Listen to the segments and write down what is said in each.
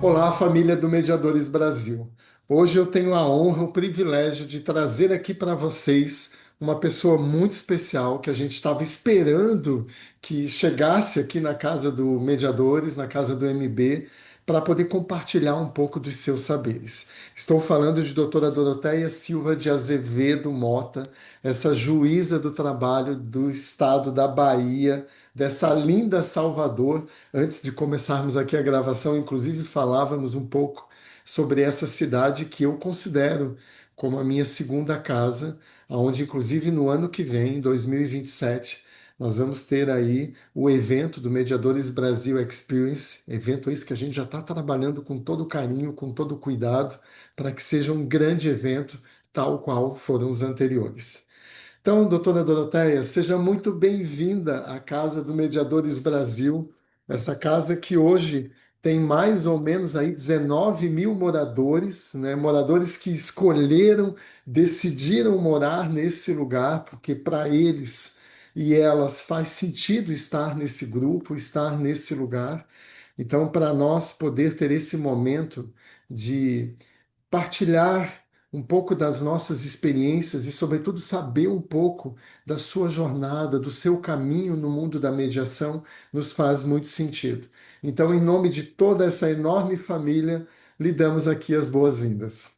Olá, família do Mediadores Brasil. Hoje eu tenho a honra, o privilégio de trazer aqui para vocês uma pessoa muito especial que a gente estava esperando que chegasse aqui na casa do Mediadores, na casa do MB, para poder compartilhar um pouco dos seus saberes. Estou falando de doutora Doroteia Silva de Azevedo Mota, essa juíza do trabalho do estado da Bahia, dessa linda Salvador. Antes de começarmos aqui a gravação, inclusive falávamos um pouco sobre essa cidade que eu considero como a minha segunda casa, onde inclusive no ano que vem, em 2027, nós vamos ter aí o evento do Mediadores Brasil Experience, evento esse que a gente já está trabalhando com todo carinho, com todo cuidado, para que seja um grande evento, tal qual foram os anteriores. Então, doutora Doroteia, seja muito bem-vinda à Casa do Mediadores Brasil, essa casa que hoje tem mais ou menos aí 19 mil moradores, né? Moradores que escolheram, decidiram morar nesse lugar, porque para eles e elas faz sentido estar nesse grupo, estar nesse lugar. Então, para nós poder ter esse momento de partilhar um pouco das nossas experiências e, sobretudo, saber um pouco da sua jornada, do seu caminho no mundo da mediação, nos faz muito sentido. Então, em nome de toda essa enorme família, lhe damos aqui as boas-vindas.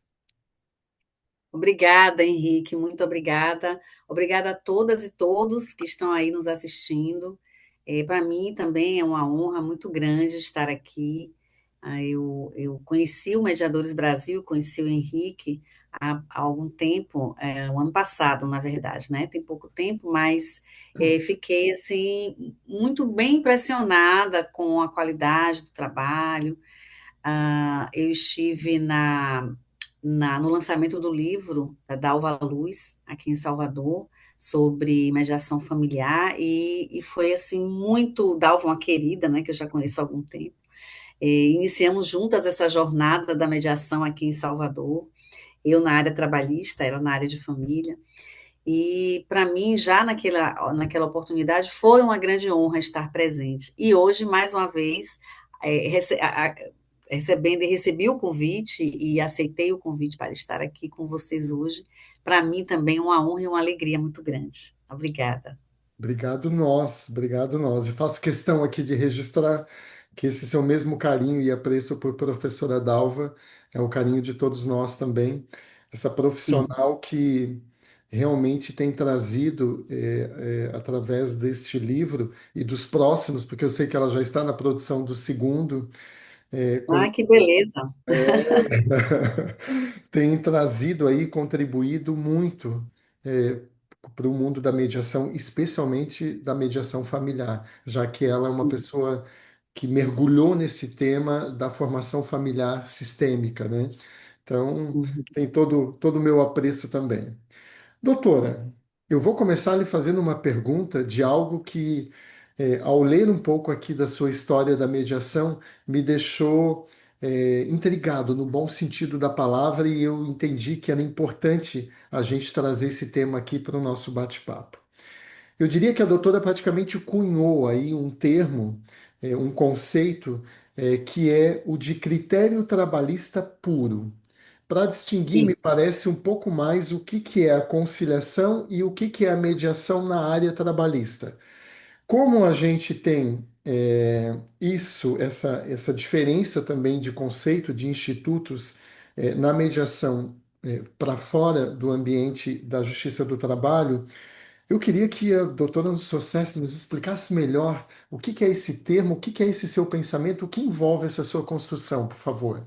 Obrigada, Henrique, muito obrigada. Obrigada a todas e todos que estão aí nos assistindo. Para mim também é uma honra muito grande estar aqui. Eu conheci o Mediadores Brasil, conheci o Henrique há algum tempo, o ano passado, na verdade, né? Tem pouco tempo, mas fiquei assim muito bem impressionada com a qualidade do trabalho. Eu estive no lançamento do livro da Dalva Luz, aqui em Salvador, sobre mediação familiar, e foi assim muito, Dalva, uma querida, né, que eu já conheço há algum tempo. Iniciamos juntas essa jornada da mediação aqui em Salvador, eu na área trabalhista, ela na área de família, e para mim, já naquela oportunidade, foi uma grande honra estar presente. E hoje, mais uma vez, é, rece- a- a- recebi o convite e aceitei o convite para estar aqui com vocês hoje. Para mim também é uma honra e uma alegria muito grande. Obrigada. Obrigado nós, obrigado nós. E faço questão aqui de registrar que esse seu mesmo carinho e apreço por professora Dalva é o carinho de todos nós também. Essa Sim. profissional que realmente tem trazido, através deste livro e dos próximos, porque eu sei que ela já está na produção do segundo, Ah, que beleza. tem trazido aí, contribuído muito para o mundo da mediação, especialmente da mediação familiar, já que ela é uma Sim. pessoa que mergulhou nesse tema da formação familiar sistêmica, né? Então, Uhum. tem todo o meu apreço também. Doutora, eu vou começar lhe fazendo uma pergunta de algo que, ao ler um pouco aqui da sua história da mediação, me deixou, intrigado no bom sentido da palavra e eu entendi que era importante a gente trazer esse tema aqui para o nosso bate-papo. Eu diria que a doutora praticamente cunhou aí um termo, um conceito, que é o de critério trabalhista puro. Para distinguir, me Isso. parece um pouco mais o que que é a conciliação e o que que é a mediação na área trabalhista. Como a gente tem essa diferença também de conceito de institutos na mediação para fora do ambiente da justiça do trabalho, eu queria que a doutora nos trouxesse, nos explicasse melhor o que que é esse termo, o que que é esse seu pensamento, o que envolve essa sua construção, por favor.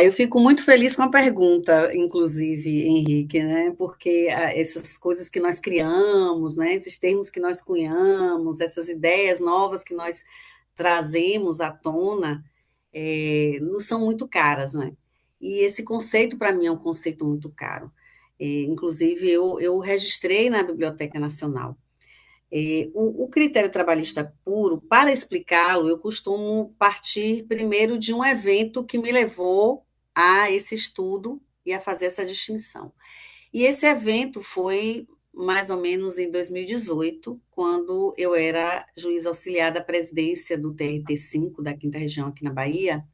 Eu fico muito feliz com a pergunta, inclusive, Henrique, né? Porque essas coisas que nós criamos, né? Esses termos que nós cunhamos, essas ideias novas que nós trazemos à tona, nos são muito caras, né? E esse conceito, para mim, é um conceito muito caro. Inclusive, eu registrei na Biblioteca Nacional. O critério trabalhista puro, para explicá-lo, eu costumo partir primeiro de um evento que me levou a esse estudo e a fazer essa distinção. E esse evento foi mais ou menos em 2018, quando eu era juiz auxiliar da presidência do TRT5, da Quinta Região aqui na Bahia.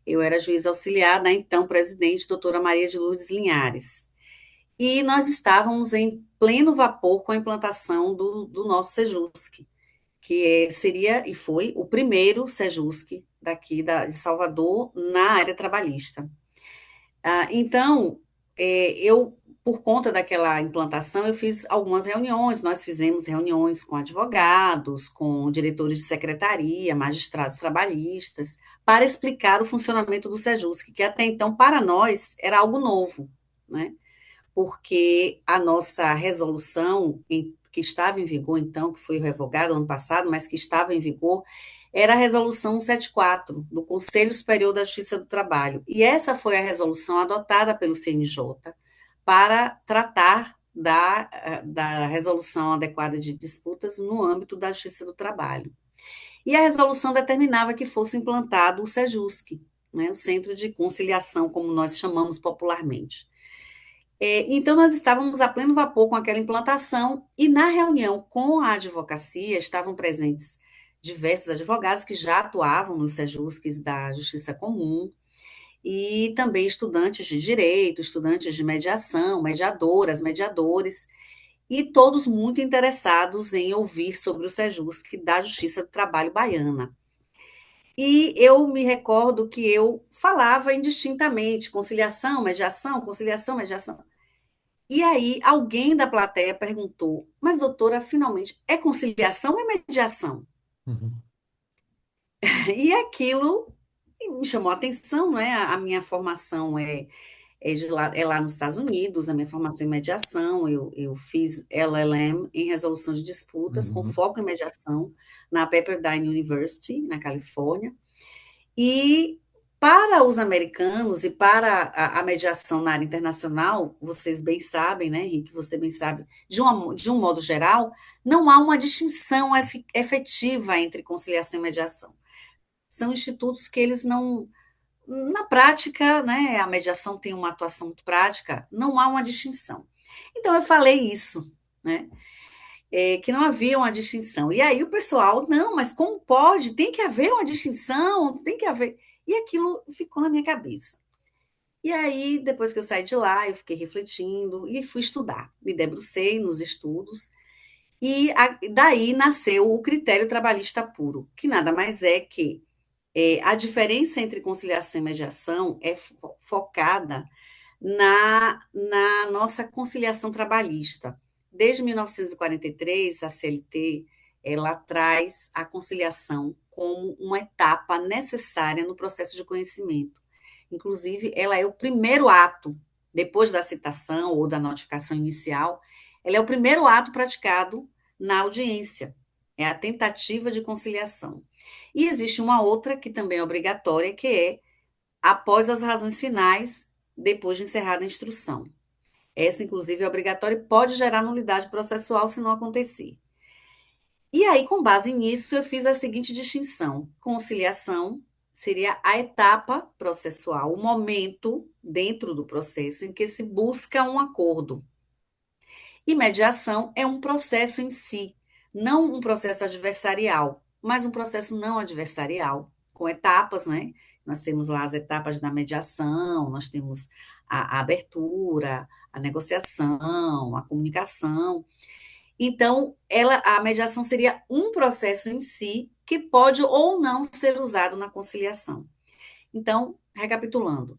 Eu era juiz auxiliar da então presidente, doutora Maria de Lourdes Linhares. E nós estávamos em pleno vapor com a implantação do nosso Sejusc, que seria e foi o primeiro Sejusc daqui de Salvador na área trabalhista. Então, eu, por conta daquela implantação, eu fiz algumas reuniões, nós fizemos reuniões com advogados, com diretores de secretaria, magistrados trabalhistas, para explicar o funcionamento do Sejusc, que até então, para nós, era algo novo, né? Porque a nossa resolução, que estava em vigor, então, que foi revogada ano passado, mas que estava em vigor, era a resolução 174, do Conselho Superior da Justiça do Trabalho. E essa foi a resolução adotada pelo CNJ para tratar da resolução adequada de disputas no âmbito da Justiça do Trabalho. E a resolução determinava que fosse implantado o SEJUSC, né, o Centro de Conciliação, como nós chamamos popularmente. Então, nós estávamos a pleno vapor com aquela implantação, e na reunião com a advocacia estavam presentes diversos advogados que já atuavam nos sejusques da Justiça Comum, e também estudantes de direito, estudantes de mediação, mediadoras, mediadores, e todos muito interessados em ouvir sobre o sejusque da Justiça do Trabalho baiana. E eu me recordo que eu falava indistintamente, conciliação, mediação. E aí, alguém da plateia perguntou: mas, doutora, finalmente, é conciliação ou é mediação? Uhum. E aquilo me chamou a atenção, né? A minha formação é lá nos Estados Unidos, a minha formação em mediação, eu fiz LLM em resolução de disputas, com Uhum. foco em mediação, na Pepperdine University, na Califórnia. E para os americanos e para a mediação na área internacional, vocês bem sabem, né, Henrique, você bem sabe, de um modo geral, não há uma distinção efetiva entre conciliação e mediação. São institutos que eles não, na prática, né, a mediação tem uma atuação muito prática, não há uma distinção. Então, eu falei isso, né, que não havia uma distinção. E aí o pessoal, não, mas como pode? Tem que haver uma distinção, tem que haver. E aquilo ficou na minha cabeça. E aí, depois que eu saí de lá, eu fiquei refletindo e fui estudar. Me debrucei nos estudos, e daí nasceu o critério trabalhista puro, que nada mais é que a diferença entre conciliação e mediação é focada na nossa conciliação trabalhista. Desde 1943, a CLT ela traz a conciliação como uma etapa necessária no processo de conhecimento. Inclusive, ela é o primeiro ato, depois da citação ou da notificação inicial, ela é o primeiro ato praticado na audiência, é a tentativa de conciliação. E existe uma outra que também é obrigatória, que é após as razões finais, depois de encerrada a instrução. Essa, inclusive, é obrigatória e pode gerar nulidade processual se não acontecer. E aí, com base nisso, eu fiz a seguinte distinção: conciliação seria a etapa processual, o momento dentro do processo em que se busca um acordo. E mediação é um processo em si, não um processo adversarial, mas um processo não adversarial, com etapas, né? Nós temos lá as etapas da mediação, nós temos a abertura, a negociação, a comunicação. Então, a mediação seria um processo em si que pode ou não ser usado na conciliação. Então, recapitulando,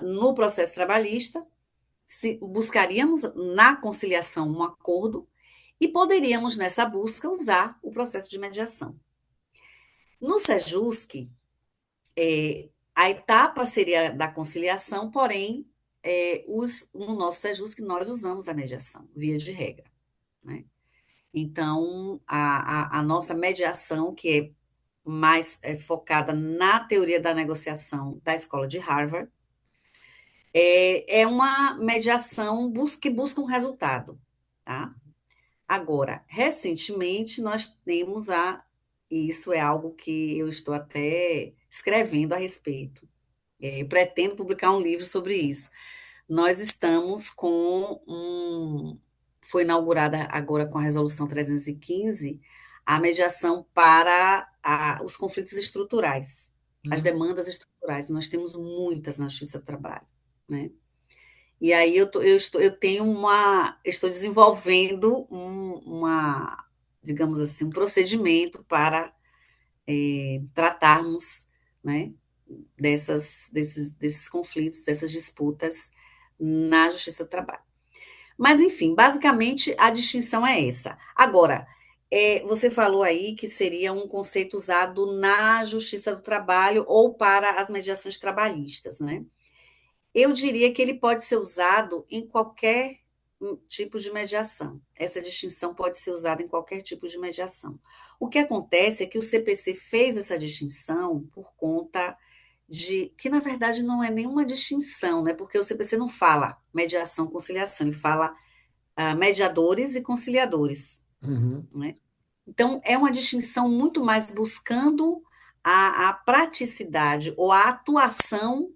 no processo trabalhista, se buscaríamos na conciliação um acordo e poderíamos, nessa busca, usar o processo de mediação. No SEJUSC, a etapa seria da conciliação, porém, no nosso SEJUSC, nós usamos a mediação, via de regra, né? Então, a nossa mediação, que é mais focada na teoria da negociação da escola de Harvard, é uma mediação que busca um resultado, tá? Agora, recentemente, nós temos e isso é algo que eu estou até escrevendo a respeito. Eu pretendo publicar um livro sobre isso. Nós estamos foi inaugurada agora com a Resolução 315, a mediação para os conflitos estruturais, as Hum. demandas estruturais. Nós temos muitas na Justiça do Trabalho, né? E aí eu estou desenvolvendo digamos assim, um procedimento para tratarmos, né, desses conflitos, dessas disputas na Justiça do Trabalho. Mas, enfim, basicamente a distinção é essa. Agora, você falou aí que seria um conceito usado na Justiça do Trabalho ou para as mediações trabalhistas, né? Eu diria que ele pode ser usado em qualquer tipo de mediação. Essa distinção pode ser usada em qualquer tipo de mediação. O que acontece é que o CPC fez essa distinção por conta de que, na verdade, não é nenhuma distinção, né? Porque o CPC não fala mediação, conciliação, ele fala mediadores e conciliadores, Uhum. né? Então, é uma distinção muito mais buscando a praticidade ou a atuação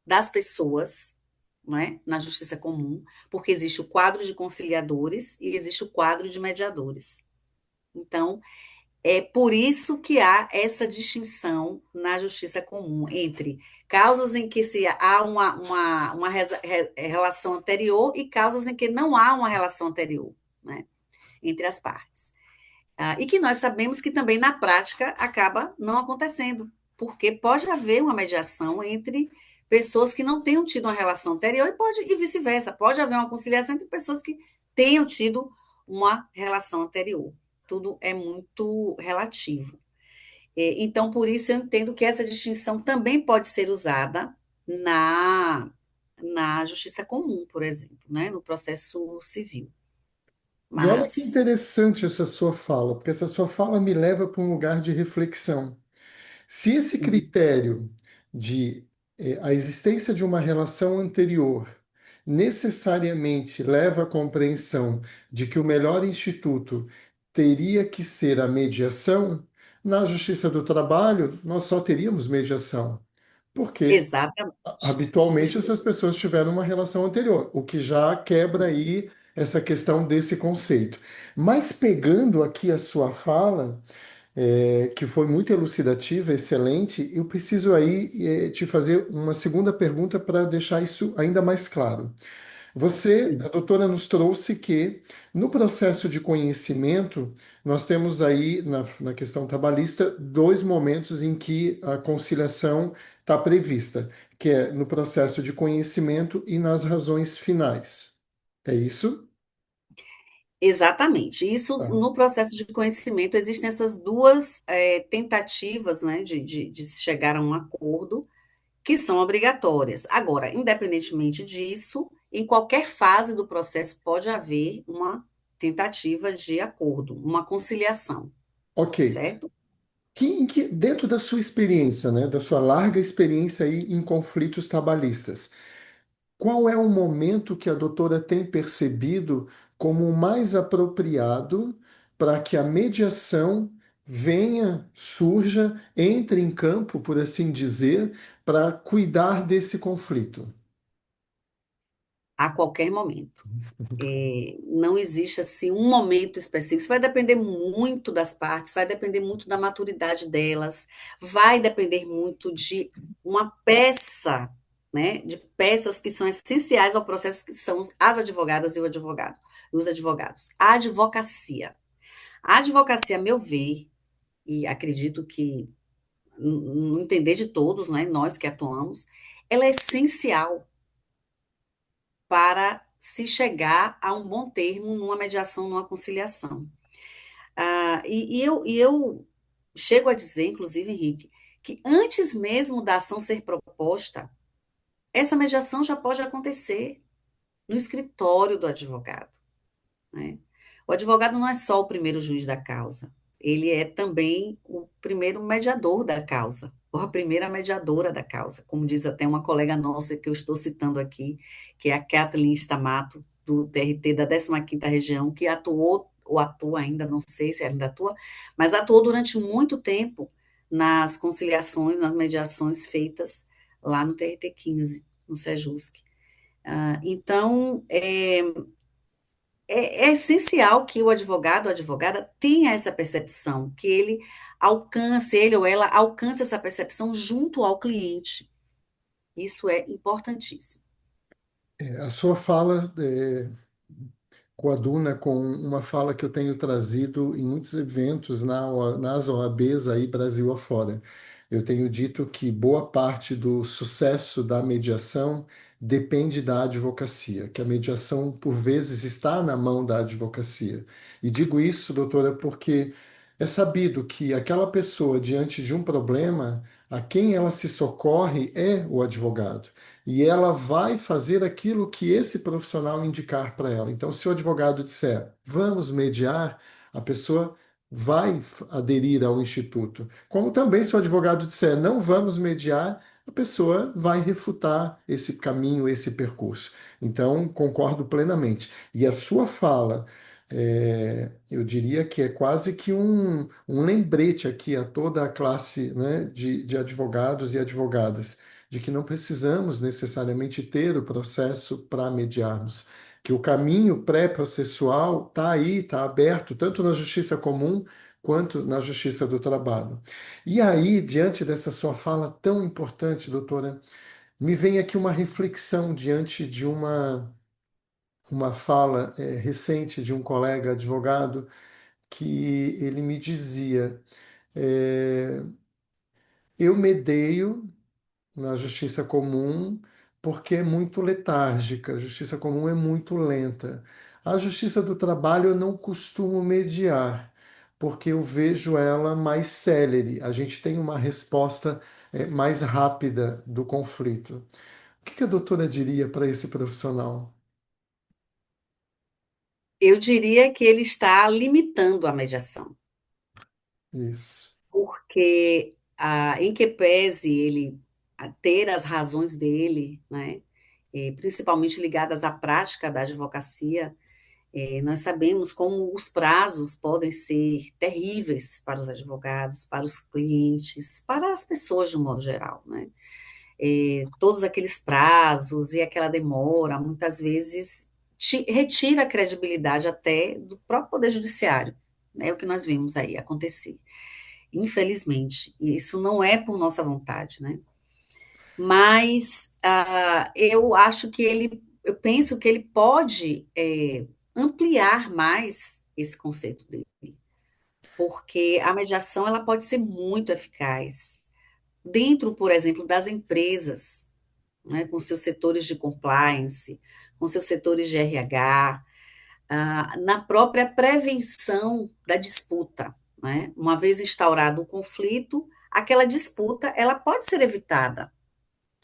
das pessoas, não é? Na justiça comum, porque existe o quadro de conciliadores e existe o quadro de mediadores. Então, é por isso que há essa distinção na justiça comum entre causas em que há uma relação anterior e causas em que não há uma relação anterior, né, entre as partes. E que nós sabemos que também na prática acaba não acontecendo, porque pode haver uma mediação entre pessoas que não tenham tido uma relação anterior e vice-versa, pode haver uma conciliação entre pessoas que tenham tido uma relação anterior. Tudo é muito relativo. Então, por isso eu entendo que essa distinção também pode ser usada na, na justiça comum, por exemplo, né, no processo civil. E olha que Mas, interessante essa sua fala, porque essa sua fala me leva para um lugar de reflexão. Se esse uhum, critério de a existência de uma relação anterior necessariamente leva à compreensão de que o melhor instituto teria que ser a mediação, na Justiça do Trabalho nós só teríamos mediação, porque exatamente. habitualmente essas Perfeito. pessoas tiveram uma relação anterior, o que já quebra aí essa questão desse conceito. Mas pegando aqui a sua fala, que foi muito elucidativa, excelente, eu preciso aí te fazer uma segunda pergunta para deixar isso ainda mais claro. Você, a doutora, nos trouxe que no processo de conhecimento, nós temos aí, na questão trabalhista, dois momentos em que a conciliação está prevista, que é no processo de conhecimento e nas razões finais. É isso? Exatamente. Isso Tá. no processo de conhecimento existem essas duas tentativas, né, de se chegar a um acordo que são obrigatórias. Agora, independentemente disso, em qualquer fase do processo pode haver uma tentativa de acordo, uma conciliação, Ok. certo? Dentro da sua experiência, né, da sua larga experiência aí em conflitos trabalhistas, qual é o momento que a doutora tem percebido como o mais apropriado para que a mediação venha, surja, entre em campo, por assim dizer, para cuidar desse conflito? A qualquer momento. Não existe assim um momento específico. Isso vai depender muito das partes, vai depender muito da maturidade delas, vai depender muito de uma peça, né? De peças que são essenciais ao processo, que são as advogadas e o advogado, os advogados. A advocacia. A advocacia, a meu ver, e acredito que no entender de todos, né, nós que atuamos, ela é essencial para se chegar a um bom termo numa mediação, numa conciliação. E eu chego a dizer, inclusive, Henrique, que antes mesmo da ação ser proposta, essa mediação já pode acontecer no escritório do advogado, né? O advogado não é só o primeiro juiz da causa, ele é também o primeiro mediador da causa, ou a primeira mediadora da causa, como diz até uma colega nossa que eu estou citando aqui, que é a Kathleen Stamato, do TRT da 15ª Região, que atuou, ou atua ainda, não sei se ainda atua, mas atuou durante muito tempo nas conciliações, nas mediações feitas lá no TRT 15, no Sejusc. Então, é essencial que o advogado ou advogada tenha essa percepção, que ele ou ela alcance essa percepção junto ao cliente. Isso é importantíssimo. A sua fala coaduna com uma fala que eu tenho trazido em muitos eventos nas OABs aí Brasil afora. Eu tenho dito que boa parte do sucesso da mediação depende da advocacia, que a mediação, por vezes, está na mão da advocacia. E digo isso, doutora, porque é sabido que aquela pessoa, diante de um problema, a quem ela se socorre é o advogado e ela vai fazer aquilo que esse profissional indicar para ela. Então, se o advogado disser, vamos mediar, a pessoa vai aderir ao instituto. Como também, se o advogado disser, não vamos mediar, a pessoa vai refutar esse caminho, esse percurso. Então, concordo plenamente. E a sua fala. Eu diria que é quase que um lembrete aqui a toda a classe, né, de advogados e advogadas de que não precisamos necessariamente ter o processo para mediarmos, que o caminho pré-processual está aí, está aberto, tanto na justiça comum quanto na justiça do trabalho. E aí, diante dessa sua fala tão importante, doutora, me vem aqui uma reflexão diante de uma fala recente de um colega advogado que ele me dizia: eh, eu medeio na justiça comum, porque é muito letárgica, a justiça comum é muito lenta. A justiça do trabalho eu não costumo mediar, porque eu vejo ela mais célere, a gente tem uma resposta mais rápida do conflito. O que que a doutora diria para esse profissional? Eu diria que ele está limitando a mediação, Isso. porque em que pese ele ter as razões dele, né, principalmente ligadas à prática da advocacia, nós sabemos como os prazos podem ser terríveis para os advogados, para os clientes, para as pessoas de um modo geral, né? Todos aqueles prazos e aquela demora, muitas vezes, retira a credibilidade até do próprio Poder Judiciário. É o que nós vimos aí acontecer. Infelizmente, e isso não é por nossa vontade, né? Mas eu penso que ele pode ampliar mais esse conceito dele, porque a mediação ela pode ser muito eficaz dentro, por exemplo, das empresas, né, com seus setores de compliance, com seus setores de RH, na própria prevenção da disputa, né? Uma vez instaurado o conflito, aquela disputa ela pode ser evitada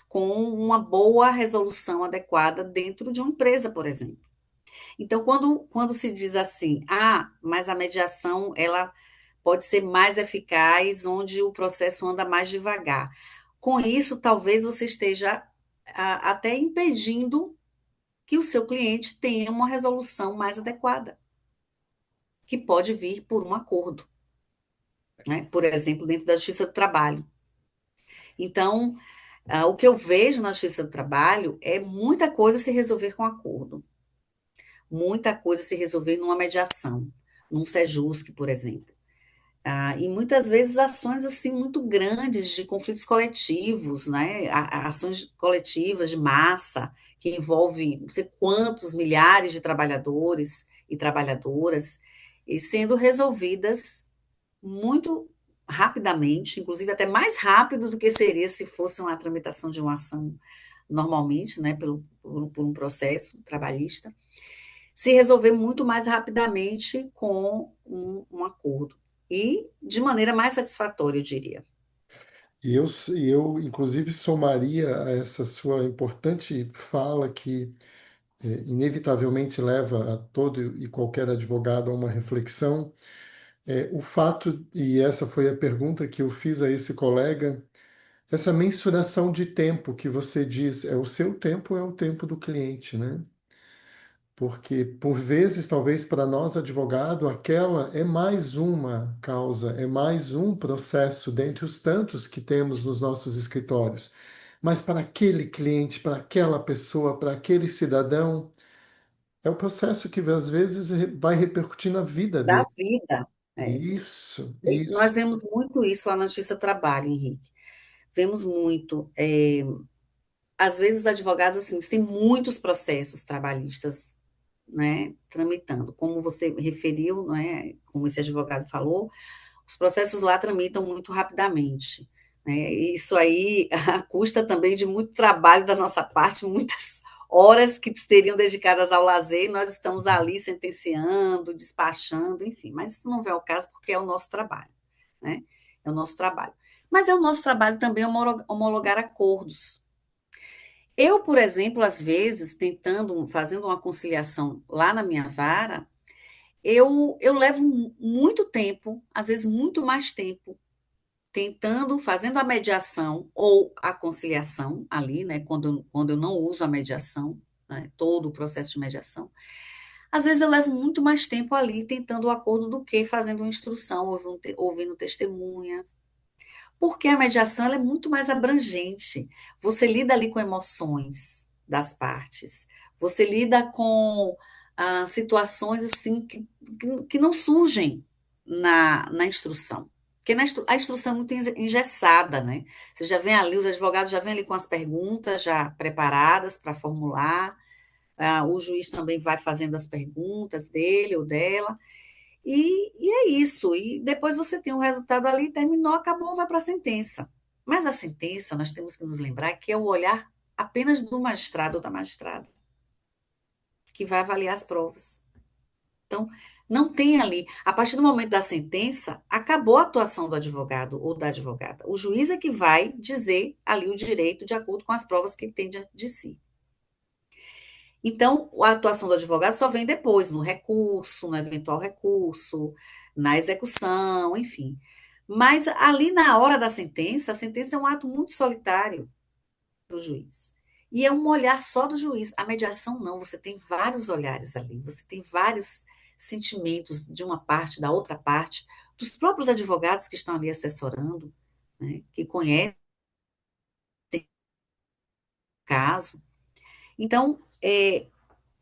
com uma boa resolução adequada dentro de uma empresa, por exemplo. Então, quando se diz assim, mas a mediação ela pode ser mais eficaz, onde o processo anda mais devagar. Com isso, talvez você esteja até impedindo que o seu cliente tenha uma resolução mais adequada, que pode vir por um acordo, né? Por exemplo, dentro da Justiça do Trabalho. Então, o que eu vejo na Justiça do Trabalho é muita coisa se resolver com acordo, muita coisa se resolver numa mediação, num SEJUSC, por exemplo. E muitas vezes ações assim muito grandes de conflitos coletivos, né? Ações coletivas de massa que envolve não sei quantos milhares de trabalhadores e trabalhadoras e sendo resolvidas muito rapidamente, inclusive até mais rápido do que seria se fosse uma tramitação de uma ação normalmente, né? Por um processo trabalhista se resolver muito mais rapidamente com um acordo. E de maneira mais satisfatória, eu diria. E eu, inclusive, somaria a essa sua importante fala que inevitavelmente leva a todo e qualquer advogado a uma reflexão. O fato, e essa foi a pergunta que eu fiz a esse colega, essa mensuração de tempo que você diz, é o seu tempo ou é o tempo do cliente, né? Porque, por vezes, talvez para nós, advogado, aquela é mais uma causa, é mais um processo dentre os tantos que temos nos nossos escritórios. Mas para aquele cliente, para aquela pessoa, para aquele cidadão, É o processo que às vezes vai repercutir na vida da dele. vida. É. Isso, E nós isso. vemos muito isso lá na Justiça do Trabalho, Henrique. Vemos muito. Às vezes, os advogados, assim, têm muitos processos trabalhistas, né, tramitando. Como você referiu, né, como esse advogado falou, os processos lá tramitam muito rapidamente. Né? Isso aí custa também de muito trabalho da nossa parte, muitas horas que seriam dedicadas ao lazer, e nós estamos ali sentenciando, despachando, enfim. Mas isso não é o caso porque é o nosso trabalho. Né? É o nosso trabalho. Mas é o nosso trabalho também homologar acordos. Eu, por exemplo, às vezes, fazendo uma conciliação lá na minha vara, eu levo muito tempo, às vezes muito mais tempo, fazendo a mediação ou a conciliação ali, né, quando eu não uso a mediação, né, todo o processo de mediação. Às vezes eu levo muito mais tempo ali tentando o acordo do que fazendo uma instrução, ouvindo testemunhas, porque a mediação ela é muito mais abrangente. Você lida ali com emoções das partes. Você lida com situações assim que não surgem na instrução. Porque a instrução é muito engessada, né? Você já vem ali, os advogados já vêm ali com as perguntas já preparadas para formular, o juiz também vai fazendo as perguntas dele ou dela, e é isso. E depois você tem o resultado ali, terminou, acabou, vai para a sentença. Mas a sentença, nós temos que nos lembrar que é o olhar apenas do magistrado ou da magistrada, que vai avaliar as provas. Então, não tem ali. A partir do momento da sentença, acabou a atuação do advogado ou da advogada. O juiz é que vai dizer ali o direito de acordo com as provas que ele tem diante de si. Então, a atuação do advogado só vem depois, no recurso, no eventual recurso, na execução, enfim. Mas ali na hora da sentença, a sentença é um ato muito solitário do juiz. E é um olhar só do juiz. A mediação não, você tem vários olhares ali, você tem vários sentimentos de uma parte, da outra parte, dos próprios advogados que estão ali assessorando, né, que conhecem o caso. Então,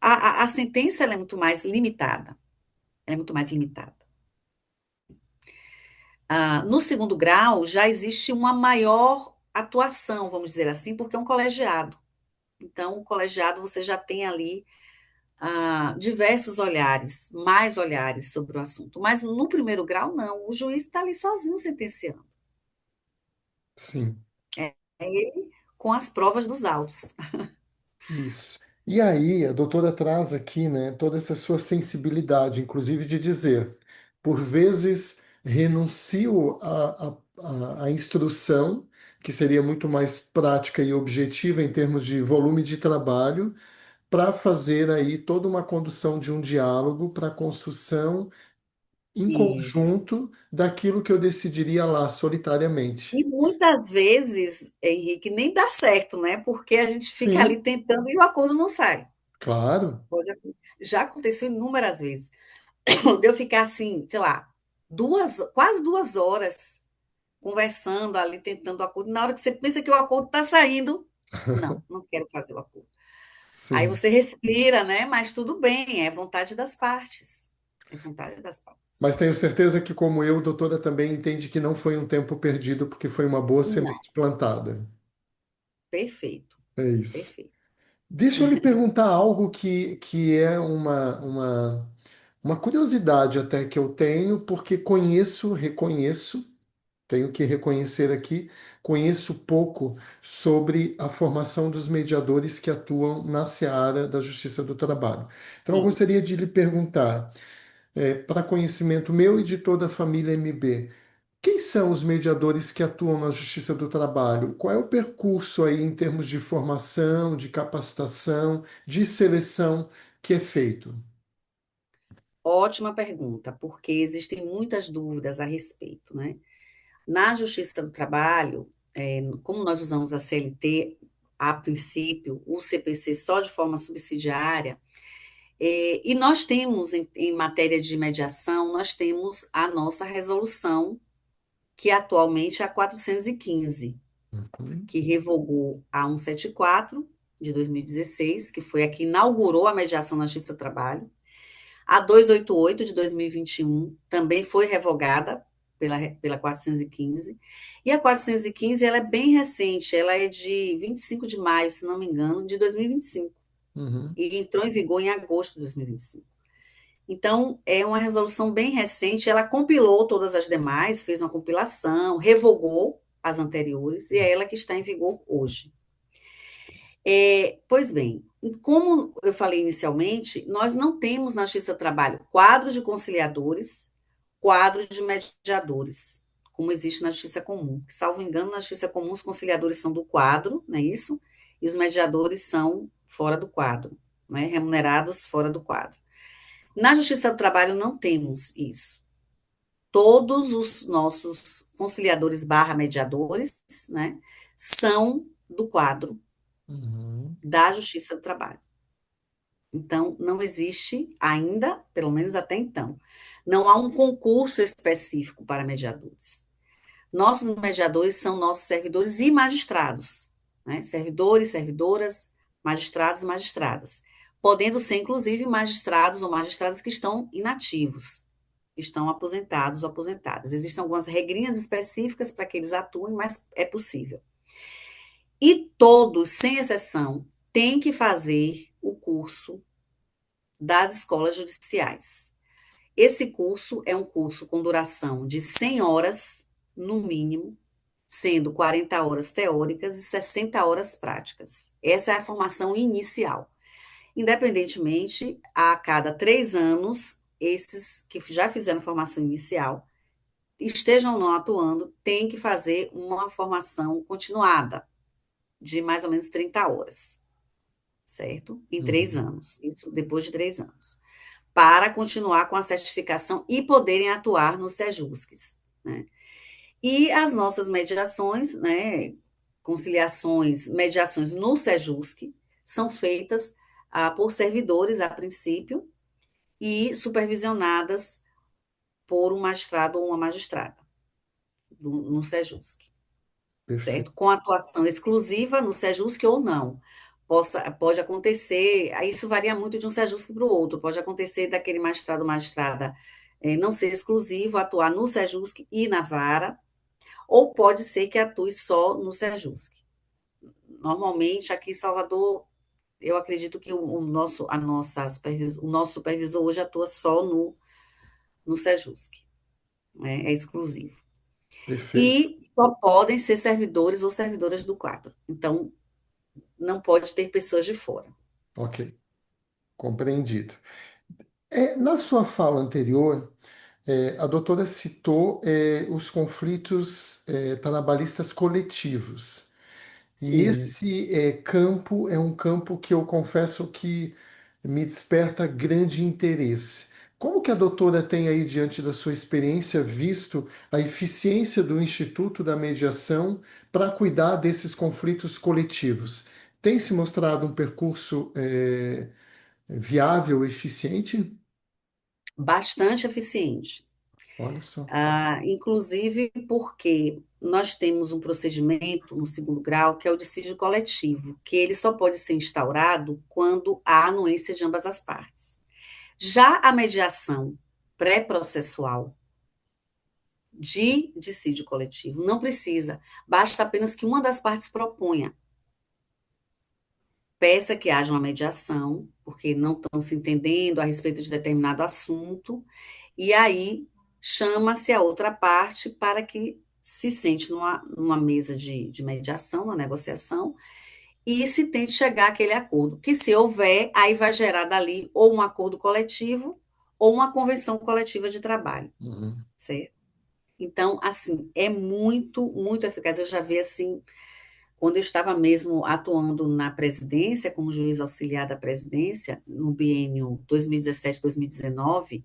a sentença ela é muito mais limitada. Ela é muito mais limitada. No segundo grau, já existe uma maior atuação, vamos dizer assim, porque é um colegiado. Então, o colegiado você já tem ali diversos olhares, mais olhares sobre o assunto. Mas no primeiro grau, não. O juiz está ali sozinho sentenciando. Sim. É ele com as provas dos autos. Isso. E aí, a doutora traz aqui, né, toda essa sua sensibilidade, inclusive de dizer, por vezes renuncio à instrução, que seria muito mais prática e objetiva em termos de volume de trabalho, para fazer aí toda uma condução de um diálogo para a construção em Isso. conjunto daquilo que eu decidiria lá solitariamente. E muitas vezes, Henrique, nem dá certo, né? Porque a gente fica ali Sim, tentando e o acordo não sai. claro. Já aconteceu inúmeras vezes. De eu ficar assim, sei lá, quase 2 horas conversando ali, tentando o acordo. Na hora que você pensa que o acordo está saindo, não quero fazer o acordo. Aí Sim. você respira, né? Mas tudo bem, é vontade das partes. É vontade das partes. Mas tenho certeza que, como eu, a doutora também entende que não foi um tempo perdido, porque foi uma boa Não, semente plantada. perfeito, É isso. perfeito. Deixa eu lhe perguntar algo que é uma curiosidade até que eu tenho, porque reconheço, tenho que reconhecer aqui, conheço pouco sobre a formação dos mediadores que atuam na seara da Justiça do Trabalho. Então, eu Sim. gostaria de lhe perguntar, para conhecimento meu e de toda a família MB, quem são os mediadores que atuam na Justiça do Trabalho? Qual é o percurso aí em termos de formação, de capacitação, de seleção que é feito? Ótima pergunta, porque existem muitas dúvidas a respeito, né? Na Justiça do Trabalho, como nós usamos a CLT, a princípio, o CPC só de forma subsidiária, e nós temos, em matéria de mediação, nós temos a nossa resolução, que atualmente é a 415, Uhum. que revogou a 174, de 2016, que foi a que inaugurou a mediação na Justiça do Trabalho. A 288 de 2021 também foi revogada pela 415. E a 415 ela é bem recente, ela é de 25 de maio, se não me engano, de 2025. Uhum. E entrou em vigor em agosto de 2025. Então, é uma resolução bem recente, ela compilou todas as demais, fez uma compilação, revogou as anteriores, e é ela que está em vigor hoje. Pois bem, como eu falei inicialmente, nós não temos na Justiça do Trabalho quadro de conciliadores, quadro de mediadores, como existe na Justiça Comum. Que, salvo engano, na Justiça Comum os conciliadores são do quadro, não é isso? E os mediadores são fora do quadro, né? Remunerados fora do quadro. Na Justiça do Trabalho não temos isso. Todos os nossos conciliadores barra mediadores, né, são do quadro Uhum. da Justiça do Trabalho. Então, não existe ainda, pelo menos até então, não há um concurso específico para mediadores. Nossos mediadores são nossos servidores e magistrados, né? Servidores, servidoras, magistrados e magistradas, podendo ser, inclusive, magistrados ou magistradas que estão inativos, estão aposentados ou aposentadas. Existem algumas regrinhas específicas para que eles atuem, mas é possível. E todos, sem exceção, têm que fazer o curso das escolas judiciais. Esse curso é um curso com duração de 100 horas, no mínimo, sendo 40 horas teóricas e 60 horas práticas. Essa é a formação inicial. Independentemente, a cada 3 anos, esses que já fizeram formação inicial, estejam ou não atuando, têm que fazer uma formação continuada, de mais ou menos 30 horas, certo? Em três Uhum. anos, isso depois de 3 anos, para continuar com a certificação e poderem atuar nos SEJUSCs, né? E as nossas mediações, né, conciliações, mediações no SEJUSC, são feitas por servidores, a princípio, e supervisionadas por um magistrado ou uma magistrada no SEJUSC, certo? Perfeito. Com atuação exclusiva no SEJUSC ou não. Pode acontecer, isso varia muito de um SEJUSC para o outro, pode acontecer daquele magistrado ou magistrada não ser exclusivo, atuar no SEJUSC e na vara, ou pode ser que atue só no SEJUSC. Normalmente, aqui em Salvador, eu acredito que o nosso supervisor hoje atua só no SEJUSC, né? É exclusivo. Perfeito. E só podem ser servidores ou servidoras do quadro. Então, não pode ter pessoas de fora. Ok, compreendido. Na sua fala anterior, a doutora citou os conflitos trabalhistas coletivos. E Sim. esse campo é um campo que eu confesso que me desperta grande interesse. Como que a doutora tem aí, diante da sua experiência, visto a eficiência do Instituto da Mediação para cuidar desses conflitos coletivos? Tem se mostrado um percurso viável, eficiente? Bastante eficiente. Olha só. Inclusive porque nós temos um procedimento no segundo grau, que é o dissídio coletivo, que ele só pode ser instaurado quando há anuência de ambas as partes. Já a mediação pré-processual de dissídio coletivo não precisa, basta apenas que uma das partes proponha. Peça que haja uma mediação, porque não estão se entendendo a respeito de determinado assunto, e aí chama-se a outra parte para que se sente numa mesa de mediação, uma negociação, e se tente chegar àquele acordo. Que se houver, aí vai gerar dali ou um acordo coletivo ou uma convenção coletiva de trabalho, Uhum. certo? Então, assim, é muito, muito eficaz. Eu já vi assim quando eu estava mesmo atuando na presidência, como juiz auxiliar da presidência, no biênio 2017-2019,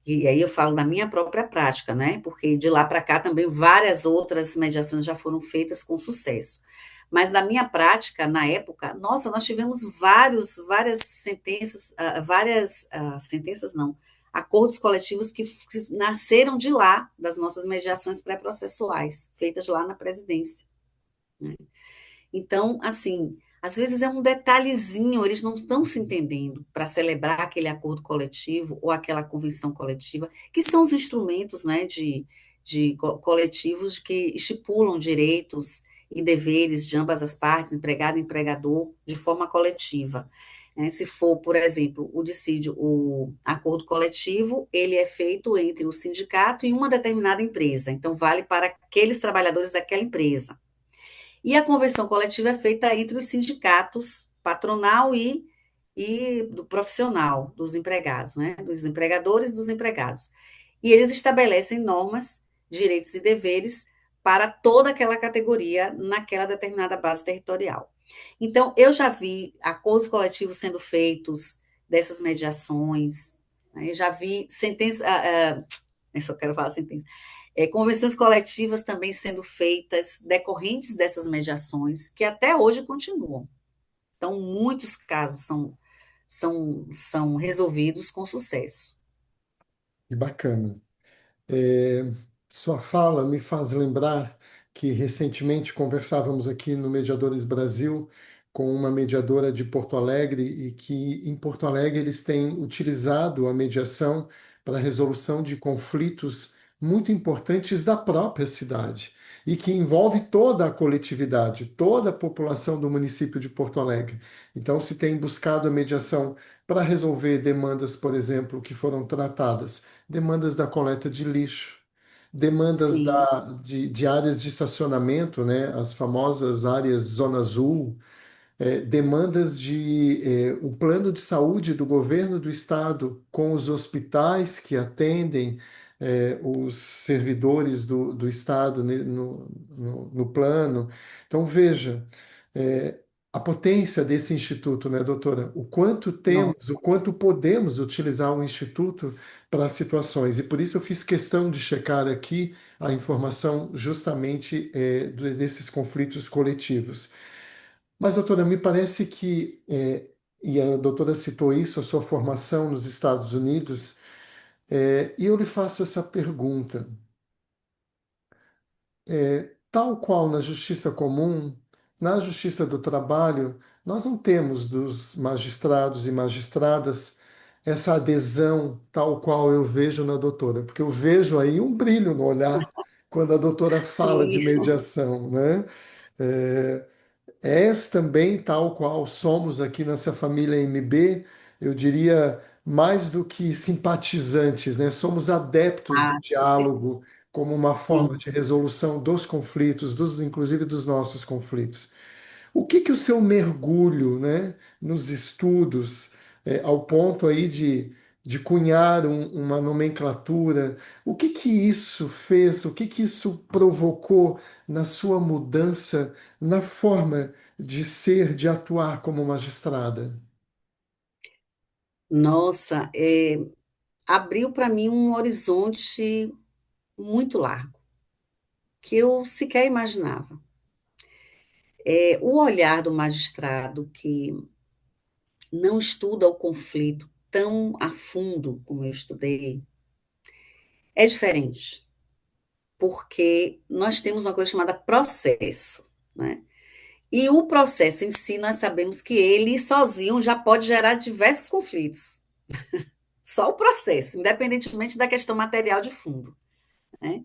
e aí eu falo da minha própria prática, né? Porque de lá para cá também várias outras mediações já foram feitas com sucesso. Mas na minha prática, na época, nossa, nós tivemos várias sentenças, várias sentenças não, acordos coletivos que nasceram de lá, das nossas mediações pré-processuais, feitas lá na presidência, né? Então, assim, Às vezes é um detalhezinho, eles não estão se entendendo para celebrar aquele acordo coletivo ou aquela convenção coletiva, que são os instrumentos, né, de coletivos que estipulam direitos e deveres de ambas as partes, empregado e empregador, de forma coletiva. Se for, por exemplo, o dissídio, o acordo coletivo, ele é feito entre o sindicato e uma determinada empresa, então vale para aqueles trabalhadores daquela empresa. E a convenção coletiva é feita entre os sindicatos, patronal e do profissional, dos empregados, né? Dos empregadores e dos empregados. E eles estabelecem normas, direitos e deveres para toda aquela categoria naquela determinada base territorial. Então, eu já vi acordos coletivos sendo feitos dessas mediações, né? Já vi sentença, eu só quero falar sentença, convenções coletivas também sendo feitas decorrentes dessas mediações, que até hoje continuam. Então, muitos casos são resolvidos com sucesso. Que bacana. É, sua fala me faz lembrar que recentemente conversávamos aqui no Mediadores Brasil com uma mediadora de Porto Alegre e que em Porto Alegre eles têm utilizado a mediação para a resolução de conflitos muito importantes da própria cidade e que envolve toda a coletividade, toda a população do município de Porto Alegre. Então, se tem buscado a mediação para resolver demandas, por exemplo, que foram tratadas demandas da coleta de lixo, demandas Sim. de áreas de estacionamento, né, as famosas áreas Zona Azul, demandas de um plano de saúde do governo do estado com os hospitais que atendem os servidores do estado no plano. Então, veja, é, a potência desse instituto, né, doutora? O quanto temos, Nossa. o quanto podemos utilizar o instituto para situações. E por isso eu fiz questão de checar aqui a informação justamente desses conflitos coletivos. Mas, doutora, me parece que, e a doutora citou isso, a sua formação nos Estados Unidos, e eu lhe faço essa pergunta. Tal qual na justiça comum, na justiça do trabalho, nós não temos dos magistrados e magistradas essa adesão tal qual eu vejo na doutora, porque eu vejo aí um brilho no olhar quando a doutora fala de Sim. mediação, né? É, És também, tal qual somos aqui nessa família MB, eu diria mais do que simpatizantes, né? Somos adeptos do Ah, com certeza. diálogo como uma forma Sim. de resolução dos conflitos, inclusive dos nossos conflitos. O que que o seu mergulho, né, nos estudos, ao ponto aí de cunhar uma nomenclatura, o que que isso fez, o que que isso provocou na sua mudança na forma de ser, de atuar como magistrada? Nossa, abriu para mim um horizonte muito largo, que eu sequer imaginava. O olhar do magistrado que não estuda o conflito tão a fundo como eu estudei é diferente, porque nós temos uma coisa chamada processo, né? E o processo em si, nós sabemos que ele sozinho já pode gerar diversos conflitos. Só o processo, independentemente da questão material de fundo, né?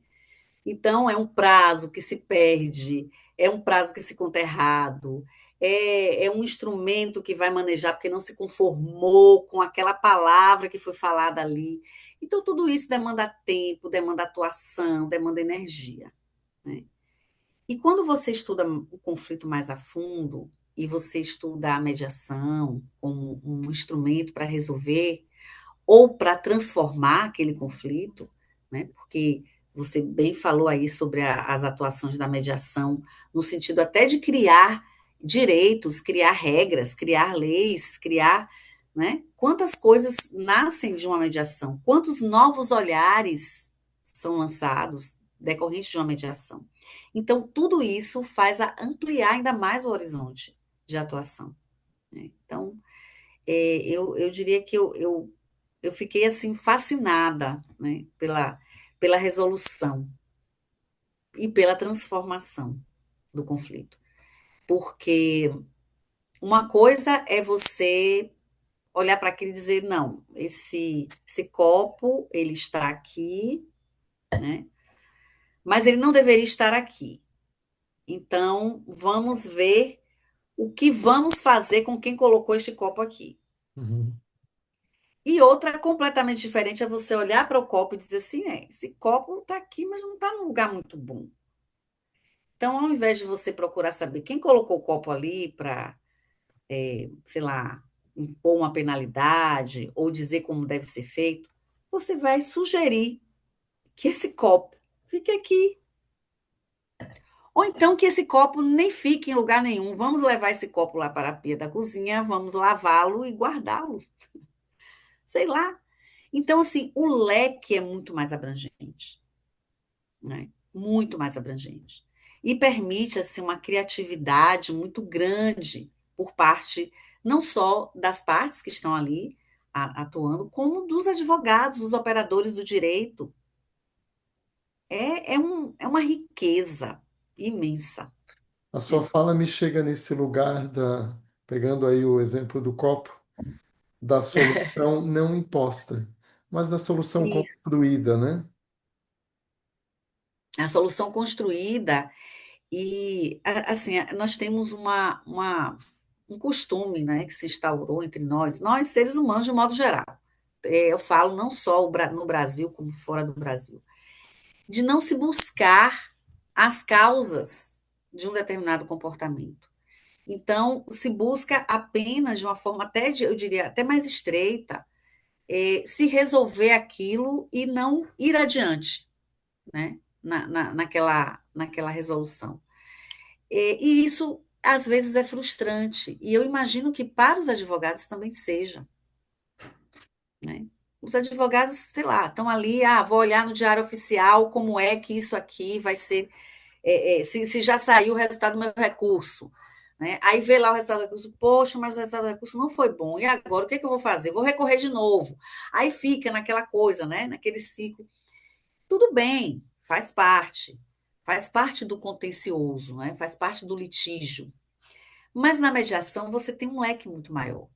Então, é um prazo que se perde, é um prazo que se conta errado, é um instrumento que vai manejar porque não se conformou com aquela palavra que foi falada ali. Então, tudo isso demanda tempo, demanda atuação, demanda energia, né? E quando você estuda o conflito mais a fundo, e você estuda a mediação como um instrumento para resolver ou para transformar aquele conflito, né? Porque você bem falou aí sobre as atuações da mediação, no sentido até de criar direitos, criar regras, criar leis, criar, né? Quantas coisas nascem de uma mediação? Quantos novos olhares são lançados decorrentes de uma mediação? Então, tudo isso faz ampliar ainda mais o horizonte de atuação, né? Então, eu diria que eu fiquei assim fascinada, né, pela resolução e pela transformação do conflito, porque Uma coisa é você olhar para aquilo e dizer, não, esse copo, ele está aqui, né? Mas ele não deveria estar aqui. Então, vamos ver o que vamos fazer com quem colocou este copo aqui. Uhum. E outra completamente diferente é você olhar para o copo e dizer assim, esse copo está aqui, mas não está num lugar muito bom. Então, ao invés de você procurar saber quem colocou o copo ali para, sei lá, impor uma penalidade ou dizer como deve ser feito, você vai sugerir que esse copo fique aqui. Ou então que esse copo nem fique em lugar nenhum. Vamos levar esse copo lá para a pia da cozinha, vamos lavá-lo e guardá-lo. Sei lá. Então, assim, o leque é muito mais abrangente, né? Muito mais abrangente. E permite, assim, uma criatividade muito grande por parte, não só das partes que estão ali atuando, como dos advogados, dos operadores do direito. É uma riqueza imensa. A sua Né? fala me chega nesse lugar pegando aí o exemplo do copo, da solução não imposta, mas da solução Isso. construída, né? A solução construída e, assim, nós temos um costume, né, que se instaurou entre nós seres humanos de modo geral. Eu falo não só no Brasil, como fora do Brasil, de não se buscar as causas de um determinado comportamento. Então, se busca apenas de uma forma até, eu diria, até mais estreita, se resolver aquilo e não ir adiante, né, naquela resolução. E isso, às vezes, é frustrante. E eu imagino que para os advogados também seja, né? Os advogados, sei lá, estão ali, vou olhar no diário oficial como é que isso aqui vai ser, se já saiu o resultado do meu recurso. Né? Aí vê lá o resultado do recurso, poxa, mas o resultado do recurso não foi bom. E agora, o que, é que eu vou fazer? Vou recorrer de novo. Aí fica naquela coisa, né? Naquele ciclo. Tudo bem, faz parte do contencioso, né? Faz parte do litígio. Mas na mediação você tem um leque muito maior,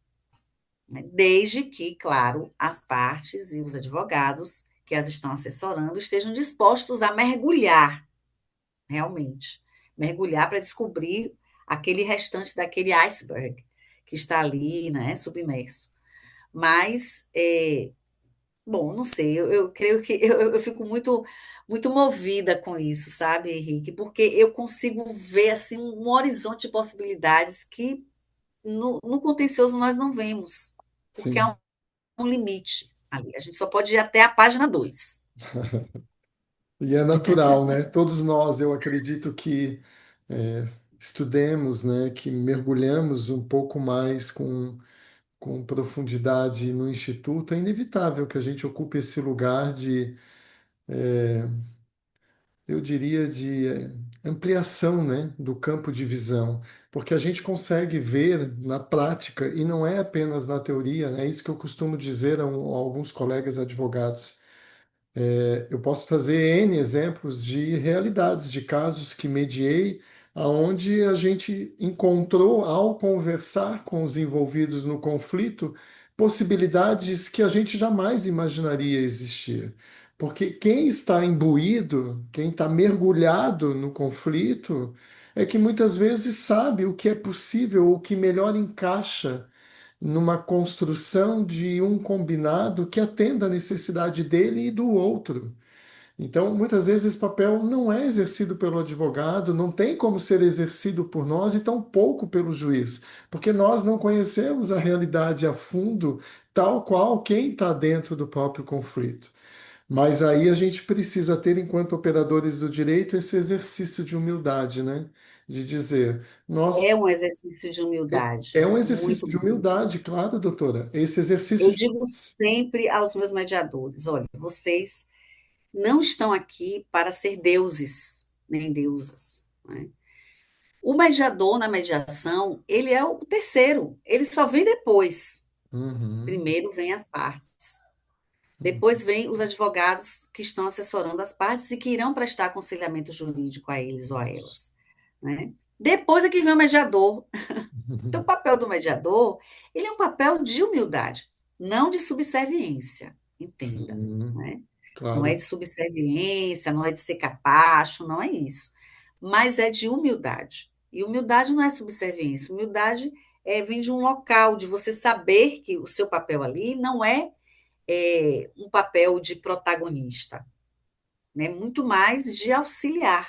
né? Desde que, claro, as partes e os advogados que as estão assessorando estejam dispostos a mergulhar, realmente, mergulhar para descobrir aquele restante daquele iceberg que está ali, né, submerso. Mas, bom, não sei, eu creio que eu fico muito movida com isso, sabe, Henrique? Porque eu consigo ver assim um horizonte de possibilidades que no contencioso nós não vemos, porque há Sim. um limite ali. A gente só pode ir até a página 2. E é natural, né? Todos nós, eu acredito que é, estudemos, né? Que mergulhamos um pouco mais com profundidade no instituto. É inevitável que a gente ocupe esse lugar de eu diria, de ampliação, né, do campo de visão, porque a gente consegue ver na prática, e não é apenas na teoria, né, é isso que eu costumo dizer a alguns colegas advogados. Eu posso trazer N exemplos de realidades, de casos que mediei, aonde a gente encontrou, ao conversar com os envolvidos no conflito, possibilidades que a gente jamais imaginaria existir. Porque quem está imbuído, quem está mergulhado no conflito, é que muitas vezes sabe o que é possível, o que melhor encaixa numa construção de um combinado que atenda à necessidade dele e do outro. Então, muitas vezes esse papel não é exercido pelo advogado, não tem como ser exercido por nós e tampouco pelo juiz, porque nós não conhecemos a realidade a fundo, tal qual quem está dentro do próprio conflito. Mas aí a gente precisa ter, enquanto operadores do direito, esse exercício de humildade, né? De dizer, É nós um exercício de é humildade um exercício muito de grande. humildade, claro, doutora. Esse Eu exercício de digo sempre aos meus mediadores: olha, vocês não estão aqui para ser deuses, nem deusas. Né? O mediador na mediação, ele é o terceiro, ele só vem depois. Uhum, Primeiro vem as partes. uhum. Depois vem os advogados que estão assessorando as partes e que irão prestar aconselhamento jurídico a eles ou a Isso. elas. Né? Depois é que vem o mediador. Então, o papel do mediador, ele é um papel de humildade, não de subserviência, entenda, Sim, né? Não é claro. de subserviência, não é de ser capacho, não é isso. Mas é de humildade. E humildade não é subserviência. Humildade vem de um local, de você saber que o seu papel ali não é um papel de protagonista, né? Muito mais de auxiliar.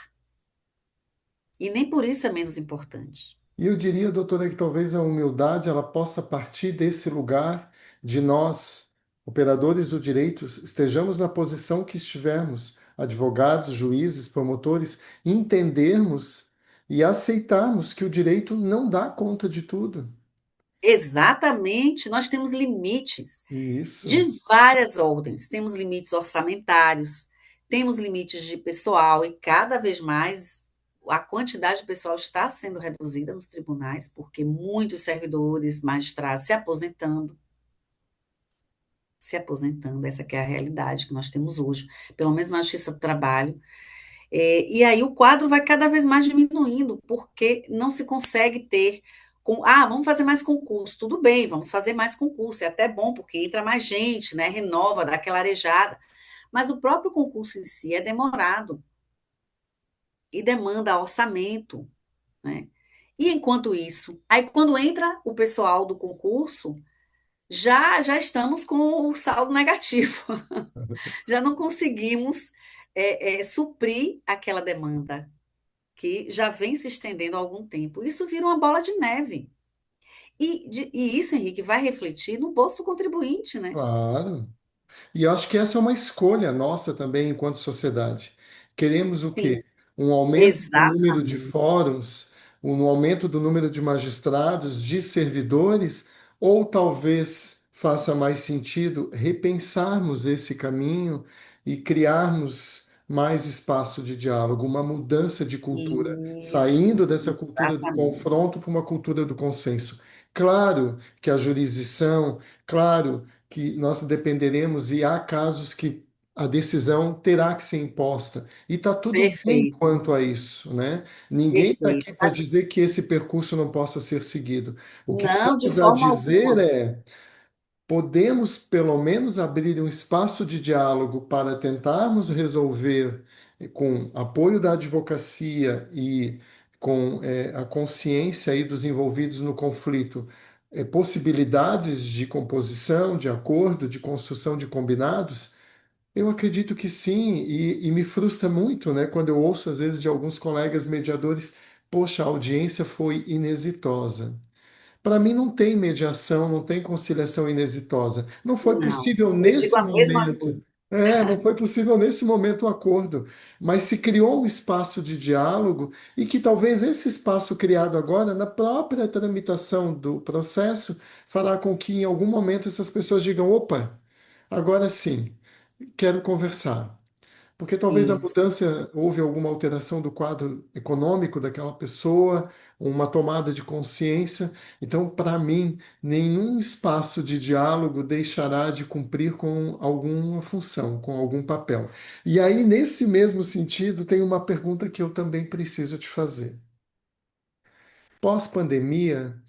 E nem por isso é menos importante. E eu diria, doutora, que talvez a humildade ela possa partir desse lugar de nós, operadores do direito, estejamos na posição que estivermos, advogados, juízes, promotores, entendermos e aceitarmos que o direito não dá conta de tudo. Exatamente, nós temos limites Isso, de várias ordens. Temos limites orçamentários, temos limites de pessoal, e cada vez mais a quantidade de pessoal está sendo reduzida nos tribunais, porque muitos servidores, magistrados se aposentando, essa que é a realidade que nós temos hoje, pelo menos na Justiça do Trabalho. E aí o quadro vai cada vez mais diminuindo, porque não se consegue ter vamos fazer mais concurso. Tudo bem, vamos fazer mais concurso. É até bom, porque entra mais gente, né? Renova, dá aquela arejada. Mas o próprio concurso em si é demorado e demanda orçamento, né? E enquanto isso, aí quando entra o pessoal do concurso, já estamos com o saldo negativo, já não conseguimos suprir aquela demanda que já vem se estendendo há algum tempo. Isso vira uma bola de neve. E isso, Henrique, vai refletir no bolso do contribuinte, né? claro. E eu acho que essa é uma escolha nossa também enquanto sociedade. Queremos o Sim, quê? Um aumento do número de exatamente. fóruns, um aumento do número de magistrados, de servidores, ou talvez faça mais sentido repensarmos esse caminho e criarmos mais espaço de diálogo, uma mudança de cultura, saindo Isso, dessa cultura do exatamente. confronto para uma cultura do consenso. Claro que a jurisdição, claro que nós dependeremos e há casos que a decisão terá que ser imposta. E está tudo bem Perfeito, quanto a isso, né? Ninguém está perfeito. aqui para dizer que esse percurso não possa ser seguido. O que Não, de estamos a forma dizer alguma. é podemos pelo menos abrir um espaço de diálogo para tentarmos resolver, com apoio da advocacia e com a consciência aí dos envolvidos no conflito, possibilidades de composição, de acordo, de construção de combinados? Eu acredito que sim, e me frustra muito, né, quando eu ouço às vezes de alguns colegas mediadores, poxa, a audiência foi inexitosa. Para mim não tem mediação, não tem conciliação inexitosa. Não foi Não, possível eu digo nesse a mesma momento. coisa. Não foi possível nesse momento o acordo, mas se criou um espaço de diálogo e que talvez esse espaço criado agora, na própria tramitação do processo, fará com que em algum momento essas pessoas digam: opa, agora sim, quero conversar. Porque talvez a Isso, mudança, houve alguma alteração do quadro econômico daquela pessoa, uma tomada de consciência. Então, para mim, nenhum espaço de diálogo deixará de cumprir com alguma função, com algum papel. E aí, nesse mesmo sentido, tem uma pergunta que eu também preciso te fazer. Pós-pandemia,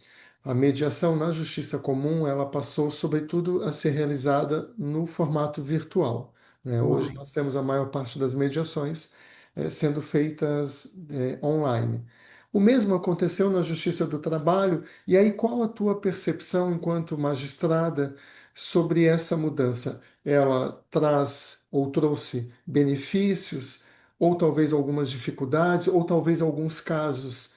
a mediação na justiça comum, ela passou, sobretudo, a ser realizada no formato virtual, né? Hoje online. nós temos a maior parte das mediações sendo feitas online. O mesmo aconteceu na Justiça do Trabalho, e aí qual a tua percepção enquanto magistrada sobre essa mudança? Ela traz ou trouxe benefícios, ou talvez algumas dificuldades, ou talvez alguns casos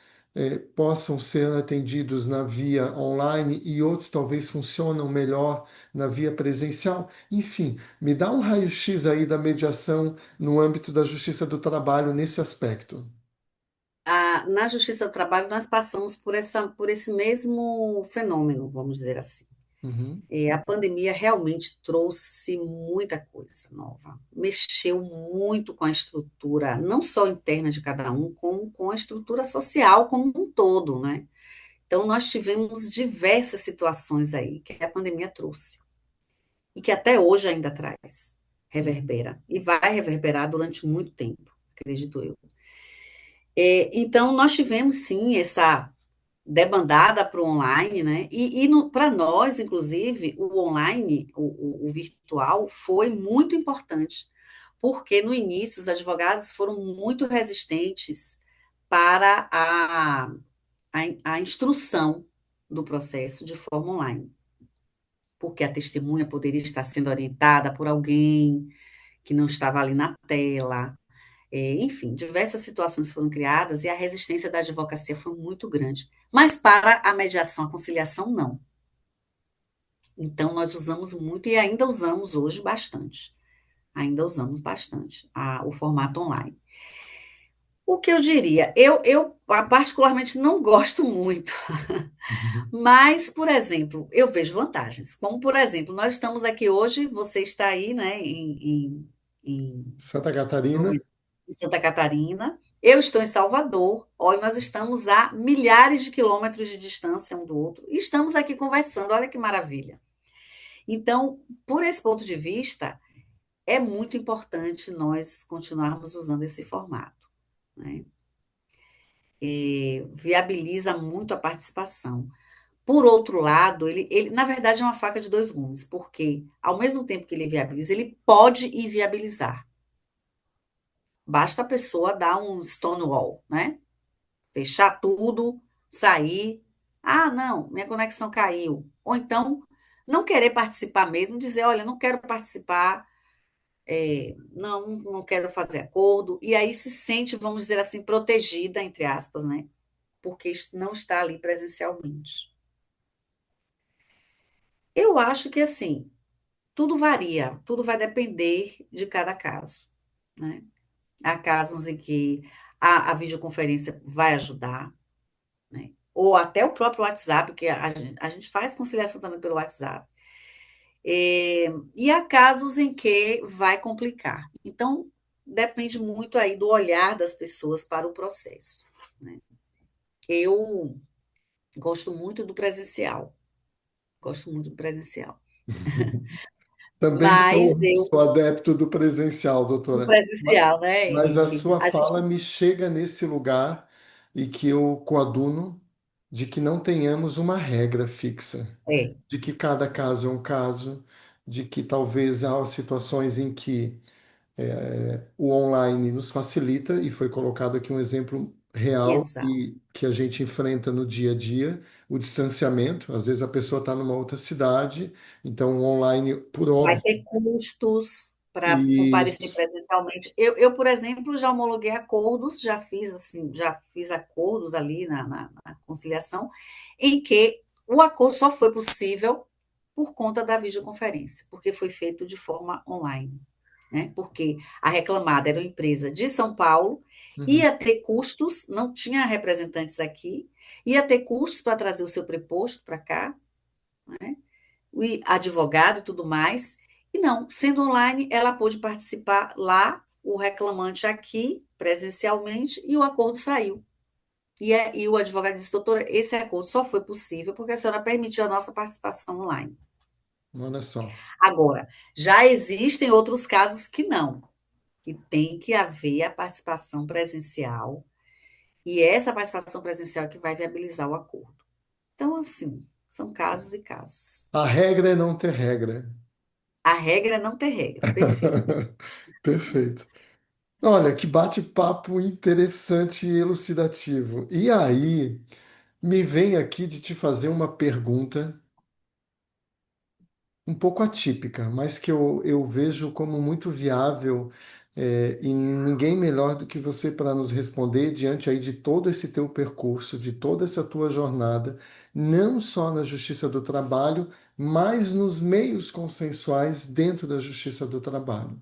possam ser atendidos na via online e outros talvez funcionam melhor na via presencial. Enfim, me dá um raio-x aí da mediação no âmbito da Justiça do Trabalho nesse aspecto. Na Justiça do Trabalho, nós passamos por esse mesmo fenômeno, vamos dizer assim. Uhum, A pandemia realmente trouxe muita coisa nova, mexeu muito com a estrutura, não só interna de cada um, como com a estrutura social como um todo, né? Então, nós tivemos diversas situações aí que a pandemia trouxe, e que até hoje ainda traz, reverbera, e vai reverberar durante muito tempo, acredito eu. Então, nós tivemos sim essa debandada para o online, né? E para nós, inclusive, o online, o virtual, foi muito importante, porque no início os advogados foram muito resistentes para a instrução do processo de forma online, porque a testemunha poderia estar sendo orientada por alguém que não estava ali na tela. Enfim, diversas situações foram criadas e a resistência da advocacia foi muito grande. Mas para a mediação, a conciliação, não. Então, nós usamos muito e ainda usamos hoje bastante. Ainda usamos bastante o formato online. O que eu diria? Eu particularmente não gosto muito, Uhum. mas, por exemplo, eu vejo vantagens. Como, por exemplo, nós estamos aqui hoje, você está aí, né, em Santa Catarina. em Santa Catarina. Eu estou em Salvador. Olha, nós estamos a milhares de quilômetros de distância um do outro e estamos aqui conversando. Olha que maravilha. Então, por esse ponto de vista, é muito importante nós continuarmos usando esse formato, né? Viabiliza muito a participação. Por outro lado, ele, na verdade, é uma faca de dois gumes, porque, ao mesmo tempo que ele viabiliza, ele pode inviabilizar. Basta a pessoa dar um stonewall, né? Fechar tudo, sair. Ah, não, minha conexão caiu. Ou então, não querer participar mesmo, dizer, olha, não quero participar, não quero fazer acordo. E aí se sente, vamos dizer assim, protegida, entre aspas, né? Porque não está ali presencialmente. Eu acho que, assim, tudo varia, tudo vai depender de cada caso, né? Há casos em que a videoconferência vai ajudar, né? Ou até o próprio WhatsApp, que a gente faz conciliação também pelo WhatsApp. E há casos em que vai complicar. Então, depende muito aí do olhar das pessoas para o processo, né? Eu gosto muito do presencial, gosto muito do presencial. Também Mas sou adepto do presencial, do doutora. presencial, né, Mas a Henrique? sua A fala gente me chega nesse lugar e que eu coaduno de que não tenhamos uma regra fixa, é, de que cada caso é um caso, de que talvez há situações em que o online nos facilita, e foi colocado aqui um exemplo real exato. e que a gente enfrenta no dia a dia, o distanciamento. Às vezes a pessoa está numa outra cidade, então o online, por Vai óbvio, ter custos para comparecer isso. presencialmente. Eu, por exemplo, já homologuei acordos, já fiz assim, já fiz acordos ali na conciliação, em que o acordo só foi possível por conta da videoconferência, porque foi feito de forma online, né? Porque a reclamada era uma empresa de São Paulo, Uhum. ia ter custos, não tinha representantes aqui, ia ter custos para trazer o seu preposto para cá, né? E advogado e tudo mais. E não, sendo online, ela pôde participar lá, o reclamante aqui, presencialmente, e o acordo saiu. E o advogado disse, doutora, esse acordo só foi possível porque a senhora permitiu a nossa participação online. Olha só. Agora, já existem outros casos que não, que tem que haver a participação presencial, e essa participação presencial é que vai viabilizar o acordo. Então, assim, são casos e casos. A regra é não ter regra. A regra é não ter regra, perfeito. Perfeito. Olha, que bate-papo interessante e elucidativo. E aí, me vem aqui de te fazer uma pergunta um pouco atípica, mas que eu vejo como muito viável, e ninguém melhor do que você para nos responder diante aí de todo esse teu percurso, de toda essa tua jornada, não só na Justiça do Trabalho, mas nos meios consensuais dentro da Justiça do Trabalho.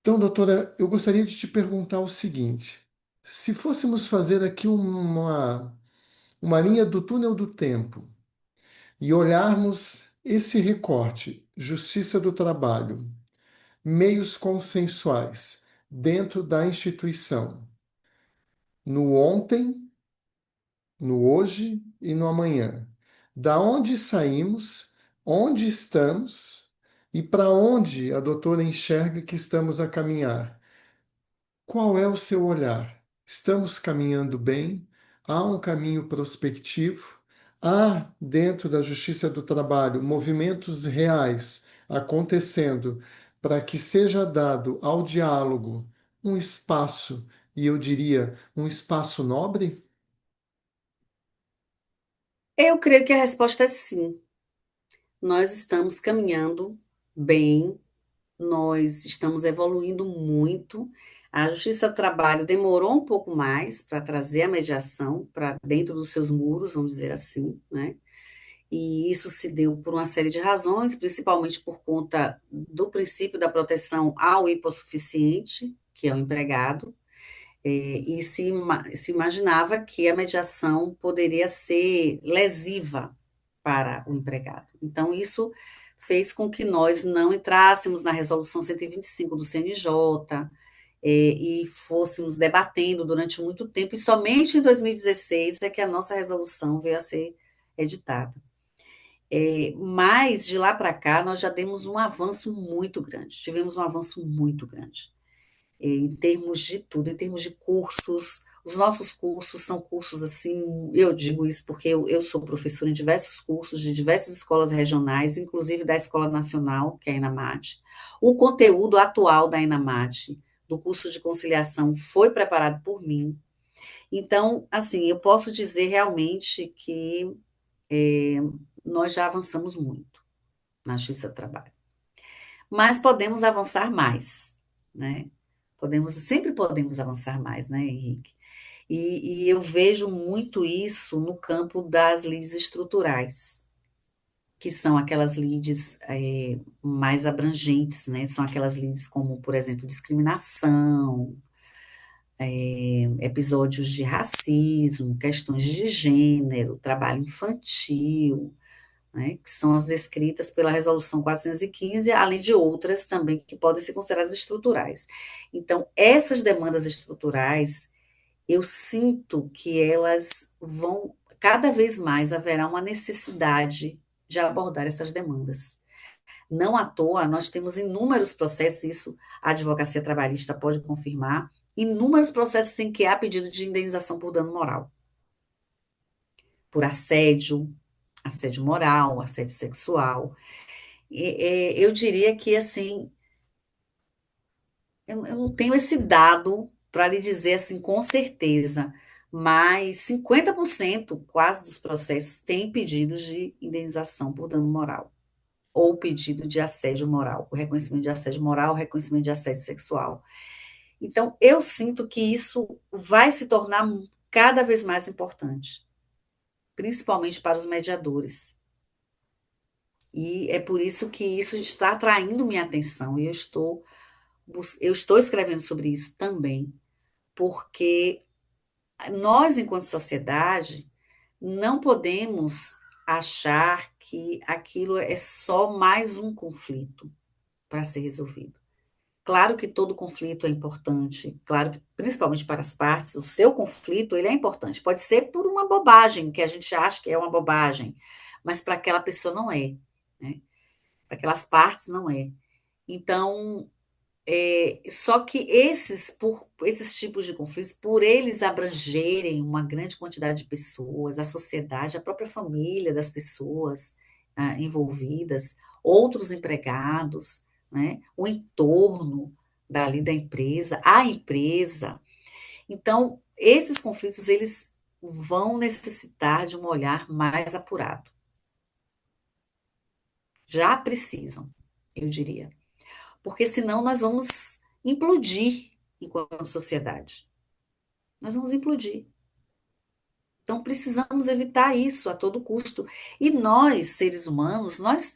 Então, doutora, eu gostaria de te perguntar o seguinte: se fôssemos fazer aqui uma linha do túnel do tempo, e olharmos esse recorte, justiça do trabalho, meios consensuais dentro da instituição, no ontem, no hoje e no amanhã. Da onde saímos, onde estamos e para onde a doutora enxerga que estamos a caminhar. Qual é o seu olhar? Estamos caminhando bem? Há um caminho prospectivo? Há, dentro da Justiça do Trabalho, movimentos reais acontecendo para que seja dado ao diálogo um espaço, e eu diria, um espaço nobre? Eu creio que a resposta é sim. Nós estamos caminhando bem, nós estamos evoluindo muito. A Justiça do Trabalho demorou um pouco mais para trazer a mediação para dentro dos seus muros, vamos dizer assim, né? E isso se deu por uma série de razões, principalmente por conta do princípio da proteção ao hipossuficiente, que é o empregado, e se imaginava que a mediação poderia ser lesiva para o empregado. Então, isso fez com que nós não entrássemos na resolução 125 do CNJ, e fôssemos debatendo durante muito tempo, e somente em 2016 é que a nossa resolução veio a ser editada. Mas de lá para cá nós já demos um avanço muito grande, tivemos um avanço muito grande, em termos de tudo, em termos de cursos. Os nossos cursos são cursos assim, eu digo isso porque eu sou professora em diversos cursos de diversas escolas regionais, inclusive da Escola Nacional, que é a ENAMAT. O conteúdo atual da ENAMAT, do curso de conciliação, foi preparado por mim. Então, assim, eu posso dizer realmente que é, nós já avançamos muito na justiça do trabalho. Mas podemos avançar mais, né? Sempre podemos avançar mais, né, Henrique? E eu vejo muito isso no campo das leads estruturais, que são aquelas leads mais abrangentes, né? São aquelas leads como, por exemplo, discriminação, episódios de racismo, questões de gênero, trabalho infantil, né, que são as descritas pela Resolução 415, além de outras também que podem ser consideradas estruturais. Então, essas demandas estruturais, eu sinto que elas vão, cada vez mais haverá uma necessidade de abordar essas demandas. Não à toa, nós temos inúmeros processos, isso a advocacia trabalhista pode confirmar, inúmeros processos em que há pedido de indenização por dano moral, por assédio, assédio moral, assédio sexual. Eu diria que, assim, eu não tenho esse dado para lhe dizer, assim, com certeza, mas 50% quase dos processos têm pedidos de indenização por dano moral, ou pedido de assédio moral, o reconhecimento de assédio moral, o reconhecimento de assédio sexual. Então, eu sinto que isso vai se tornar cada vez mais importante, principalmente para os mediadores. E é por isso que isso está atraindo minha atenção, e eu estou escrevendo sobre isso também, porque nós, enquanto sociedade, não podemos achar que aquilo é só mais um conflito para ser resolvido. Claro que todo conflito é importante, claro que, principalmente para as partes, o seu conflito ele é importante. Pode ser por uma bobagem, que a gente acha que é uma bobagem, mas para aquela pessoa não é, né? Para aquelas partes não é. Então, só que esses tipos de conflitos, por eles abrangerem uma grande quantidade de pessoas, a sociedade, a própria família das pessoas envolvidas, outros empregados, né, o entorno dali da empresa, a empresa. Então, esses conflitos, eles vão necessitar de um olhar mais apurado. Já precisam, eu diria. Porque senão nós vamos implodir enquanto sociedade. Nós vamos implodir. Então precisamos evitar isso a todo custo. E nós, seres humanos, nós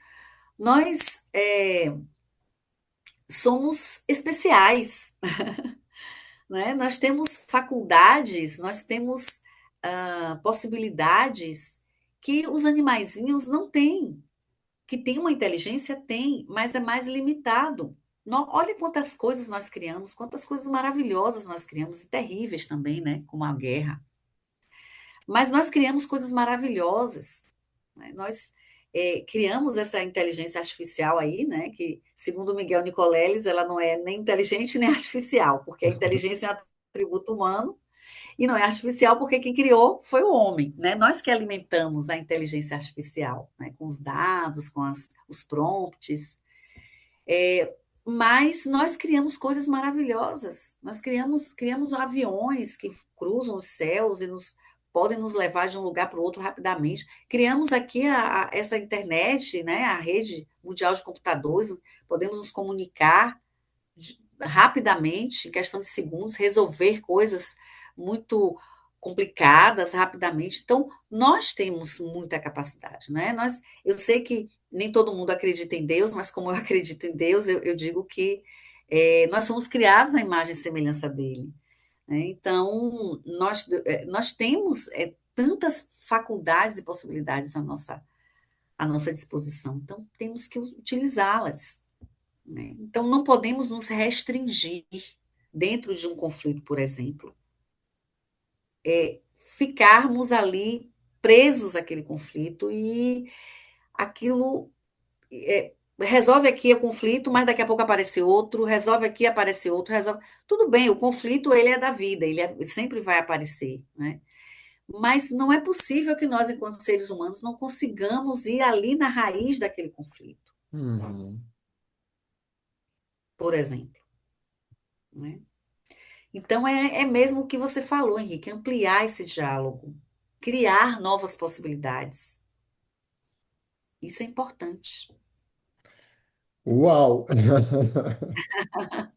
somos especiais, né? Nós temos faculdades, nós temos possibilidades que os animaizinhos não têm. Que tem uma inteligência, tem, mas é mais limitado. Olha quantas coisas nós criamos, quantas coisas maravilhosas nós criamos, e terríveis também, né? Como a guerra. Mas nós criamos coisas maravilhosas. Né? Nós criamos essa inteligência artificial aí, né? Que, segundo Miguel Nicoleles, ela não é nem inteligente nem artificial, porque a inteligência é um atributo humano E não é artificial porque quem criou foi o homem, né? Nós que alimentamos a inteligência artificial, né? Com os dados, com os prompts. Mas nós criamos coisas maravilhosas. Nós criamos aviões que cruzam os céus e podem nos levar de um lugar para o outro rapidamente. Criamos aqui essa internet, né? A rede mundial de computadores, podemos nos comunicar rapidamente, em questão de segundos, resolver coisas muito complicadas rapidamente. Então, nós temos muita capacidade, né? Eu sei que nem todo mundo acredita em Deus, mas como eu acredito em Deus, eu digo que nós somos criados à imagem e semelhança dele, né? Então, nós temos tantas faculdades e possibilidades à nossa disposição, então temos que utilizá-las, né? Então, não podemos nos restringir dentro de um conflito, por exemplo, ficarmos ali presos àquele conflito e aquilo resolve aqui o conflito, mas daqui a pouco aparece outro, resolve aqui, aparece outro, resolve. Tudo bem, o conflito ele é da vida, ele sempre vai aparecer, né? Mas não é possível que nós, enquanto seres humanos, não consigamos ir ali na raiz daquele conflito, Uhum. por exemplo, né? Então, é mesmo o que você falou, Henrique, ampliar esse diálogo, criar novas possibilidades. Isso é importante. Uau!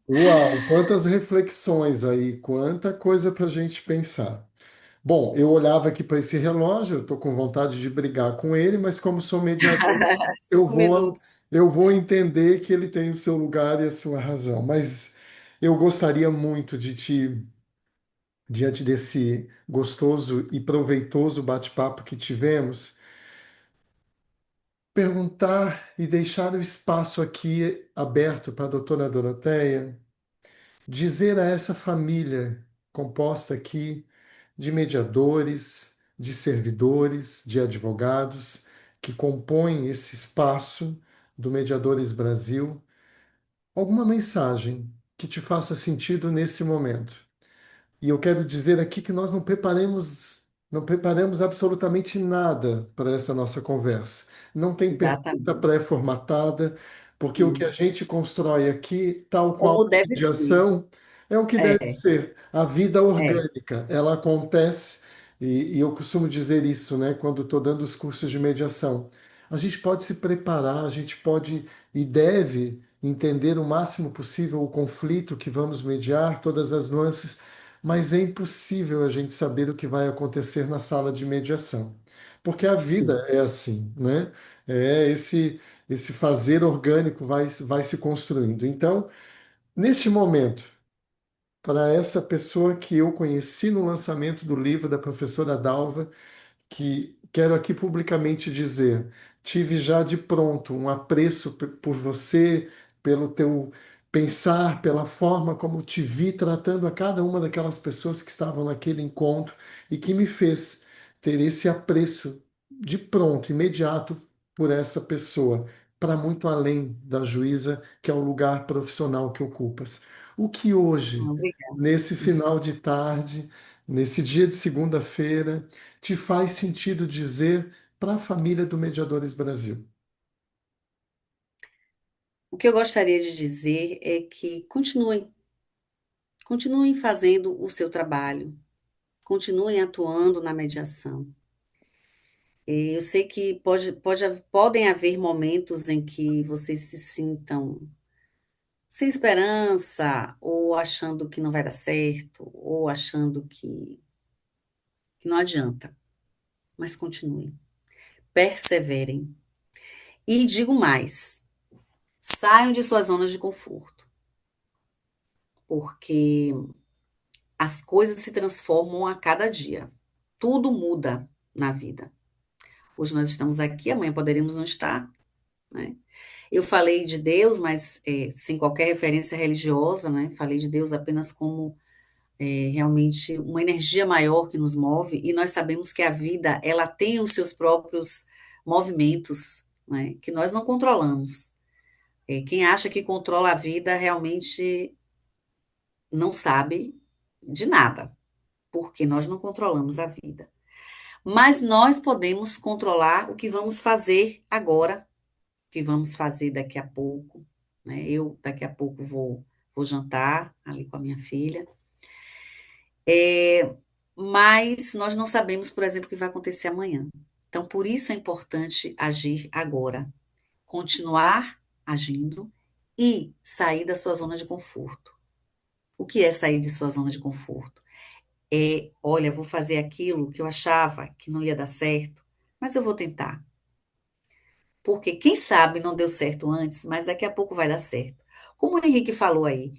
Uau! Quantas reflexões aí, quanta coisa para a gente pensar. Bom, eu olhava aqui para esse relógio, eu estou com vontade de brigar com ele, mas como sou mediador, eu 5 minutos. eu vou entender que ele tem o seu lugar e a sua razão. Mas eu gostaria muito de te, diante desse gostoso e proveitoso bate-papo que tivemos, perguntar e deixar o espaço aqui aberto para a doutora Doroteia dizer a essa família composta aqui de mediadores, de servidores, de advogados que compõem esse espaço do Mediadores Brasil, alguma mensagem que te faça sentido nesse momento. E eu quero dizer aqui que nós não preparamos absolutamente nada para essa nossa conversa. Não tem pergunta Exatamente. pré-formatada, porque o que a Hum. gente constrói aqui, tal qual Como a deve ser. mediação, é o que deve É, ser. A vida é, orgânica, ela acontece, e eu costumo dizer isso, né, quando estou dando os cursos de mediação. A gente pode se preparar, a gente pode e deve entender o máximo possível o conflito que vamos mediar, todas as nuances, mas é impossível a gente saber o que vai acontecer na sala de mediação, porque a vida sim. é assim, né? É esse fazer orgânico vai se construindo. Então, neste momento, para essa pessoa que eu conheci no lançamento do livro da professora Dalva, que quero aqui publicamente dizer, tive já de pronto um apreço por você, pelo teu pensar, pela forma como te vi tratando a cada uma daquelas pessoas que estavam naquele encontro e que me fez ter esse apreço de pronto, imediato por essa pessoa, para muito além da juíza, que é o lugar profissional que ocupas. O que hoje, Obrigada. nesse final de tarde, nesse dia de segunda-feira, te faz sentido dizer para a família do Mediadores Brasil? O que eu gostaria de dizer é que continuem fazendo o seu trabalho, continuem atuando na mediação. Eu sei que podem haver momentos em que vocês se sintam sem esperança, ou achando que não vai dar certo, ou achando que não adianta, mas continuem, perseverem. E digo mais, saiam de suas zonas de conforto, porque as coisas se transformam a cada dia. Tudo muda na vida. Hoje nós estamos aqui, amanhã poderíamos não estar, né? Eu falei de Deus, mas sem qualquer referência religiosa, né? Falei de Deus apenas como realmente uma energia maior que nos move, e nós sabemos que a vida, ela tem os seus próprios movimentos, né? Que nós não controlamos. Quem acha que controla a vida realmente não sabe de nada, porque nós não controlamos a vida. Mas nós podemos controlar o que vamos fazer agora, o que vamos fazer daqui a pouco, né? Eu daqui a pouco vou jantar ali com a minha filha. Mas nós não sabemos, por exemplo, o que vai acontecer amanhã. Então, por isso é importante agir agora, continuar agindo e sair da sua zona de conforto. O que é sair de sua zona de conforto? É, olha, vou fazer aquilo que eu achava que não ia dar certo, mas eu vou tentar. Porque quem sabe não deu certo antes, mas daqui a pouco vai dar certo. Como o Henrique falou aí,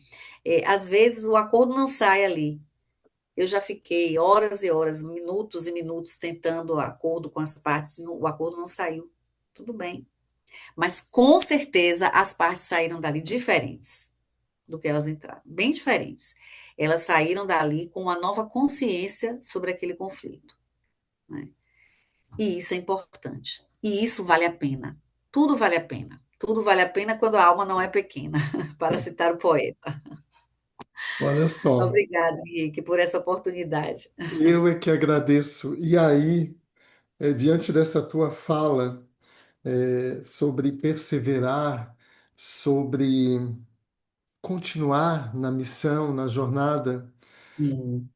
às vezes o acordo não sai ali. Eu já fiquei horas e horas, minutos e minutos tentando acordo com as partes, o acordo não saiu. Tudo bem. Mas com certeza as partes saíram dali diferentes do que elas entraram, bem diferentes. Elas saíram dali com uma nova consciência sobre aquele conflito, né? E isso é importante. E isso vale a pena. Tudo vale a pena. Tudo vale a pena quando a alma não é pequena, para citar o poeta. Olha só, Obrigada, Henrique, por essa oportunidade. eu é que agradeço. E aí, diante dessa tua fala, sobre perseverar, sobre continuar na missão, na jornada, Sim.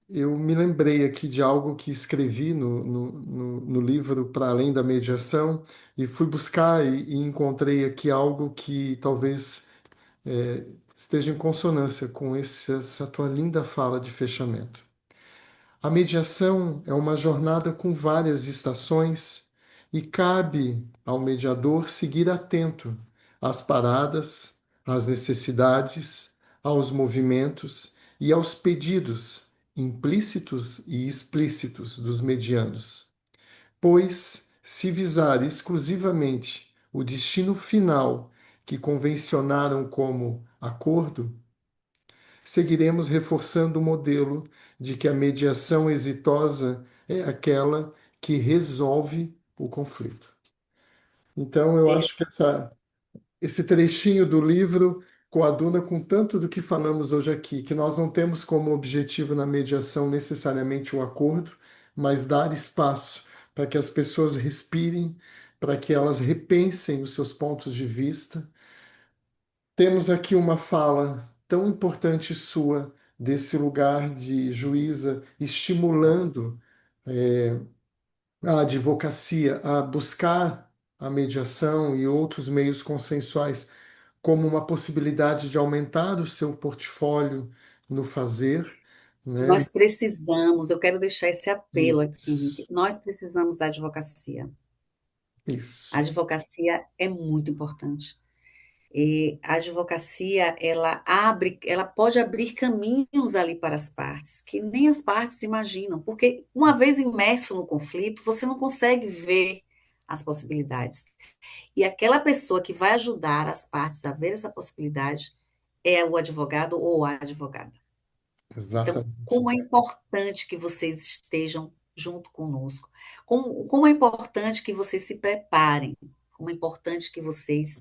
eu me lembrei aqui de algo que escrevi no livro Para Além da Mediação e fui buscar e encontrei aqui algo que talvez esteja em consonância com essa tua linda fala de fechamento. A mediação é uma jornada com várias estações e cabe ao mediador seguir atento às paradas, às necessidades, aos movimentos e aos pedidos implícitos e explícitos dos medianos. Pois, se visar exclusivamente o destino final que convencionaram como acordo, seguiremos reforçando o modelo de que a mediação exitosa é aquela que resolve o conflito. Então, eu acho que esse trechinho do livro coaduna com tanto do que falamos hoje aqui, que nós não temos como objetivo na mediação necessariamente o acordo, mas dar espaço para que as pessoas respirem, para que elas repensem os seus pontos de vista. Temos aqui uma fala tão importante sua, desse lugar de juíza, estimulando a advocacia a buscar a mediação e outros meios consensuais como uma possibilidade de aumentar o seu portfólio no fazer, né? Nós precisamos, eu quero deixar esse apelo aqui, Henrique, Isso, nós precisamos da advocacia. A isso, advocacia é muito importante. E a advocacia, ela pode abrir caminhos ali para as partes, que nem as partes imaginam, porque uma vez imerso no conflito, você não consegue ver as possibilidades. E aquela pessoa que vai ajudar as partes a ver essa possibilidade é o advogado ou a advogada. Então, exatamente, como é importante que vocês estejam junto conosco, como é importante que vocês se preparem, como é importante que vocês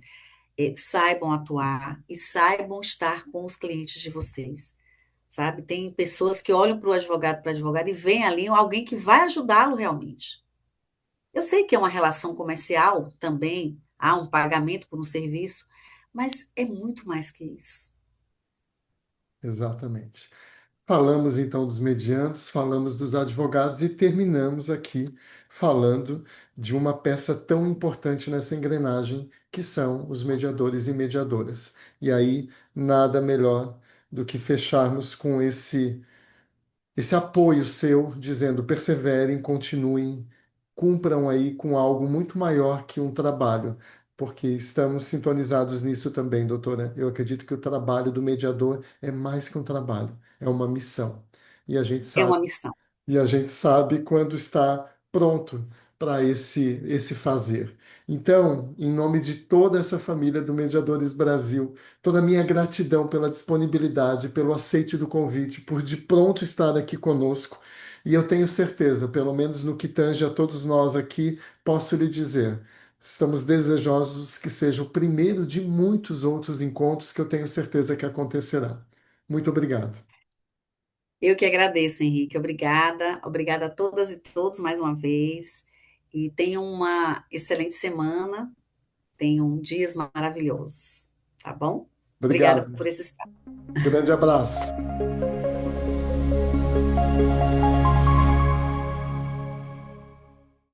saibam atuar e saibam estar com os clientes de vocês, sabe? Tem pessoas que olham para o advogado e veem ali alguém que vai ajudá-lo realmente. Eu sei que é uma relação comercial também, há um pagamento por um serviço, mas é muito mais que isso. exatamente. Falamos então dos medianos, falamos dos advogados e terminamos aqui falando de uma peça tão importante nessa engrenagem, que são os mediadores e mediadoras. E aí, nada melhor do que fecharmos com esse apoio seu, dizendo perseverem, continuem, cumpram aí com algo muito maior que um trabalho, porque estamos sintonizados nisso também, doutora. Eu acredito que o trabalho do mediador é mais que um trabalho, é uma missão. E a gente É sabe uma missão. e a gente sabe quando está pronto para esse fazer. Então, em nome de toda essa família do Mediadores Brasil, toda a minha gratidão pela disponibilidade, pelo aceite do convite, por de pronto estar aqui conosco. E eu tenho certeza, pelo menos no que tange a todos nós aqui, posso lhe dizer, estamos desejosos que seja o primeiro de muitos outros encontros que eu tenho certeza que acontecerá. Muito obrigado. Eu que agradeço, Henrique. Obrigada. Obrigada a todas e todos mais uma vez. E tenham uma excelente semana. Tenham dias maravilhosos. Tá bom? Obrigada Obrigado. por esse espaço. Grande abraço.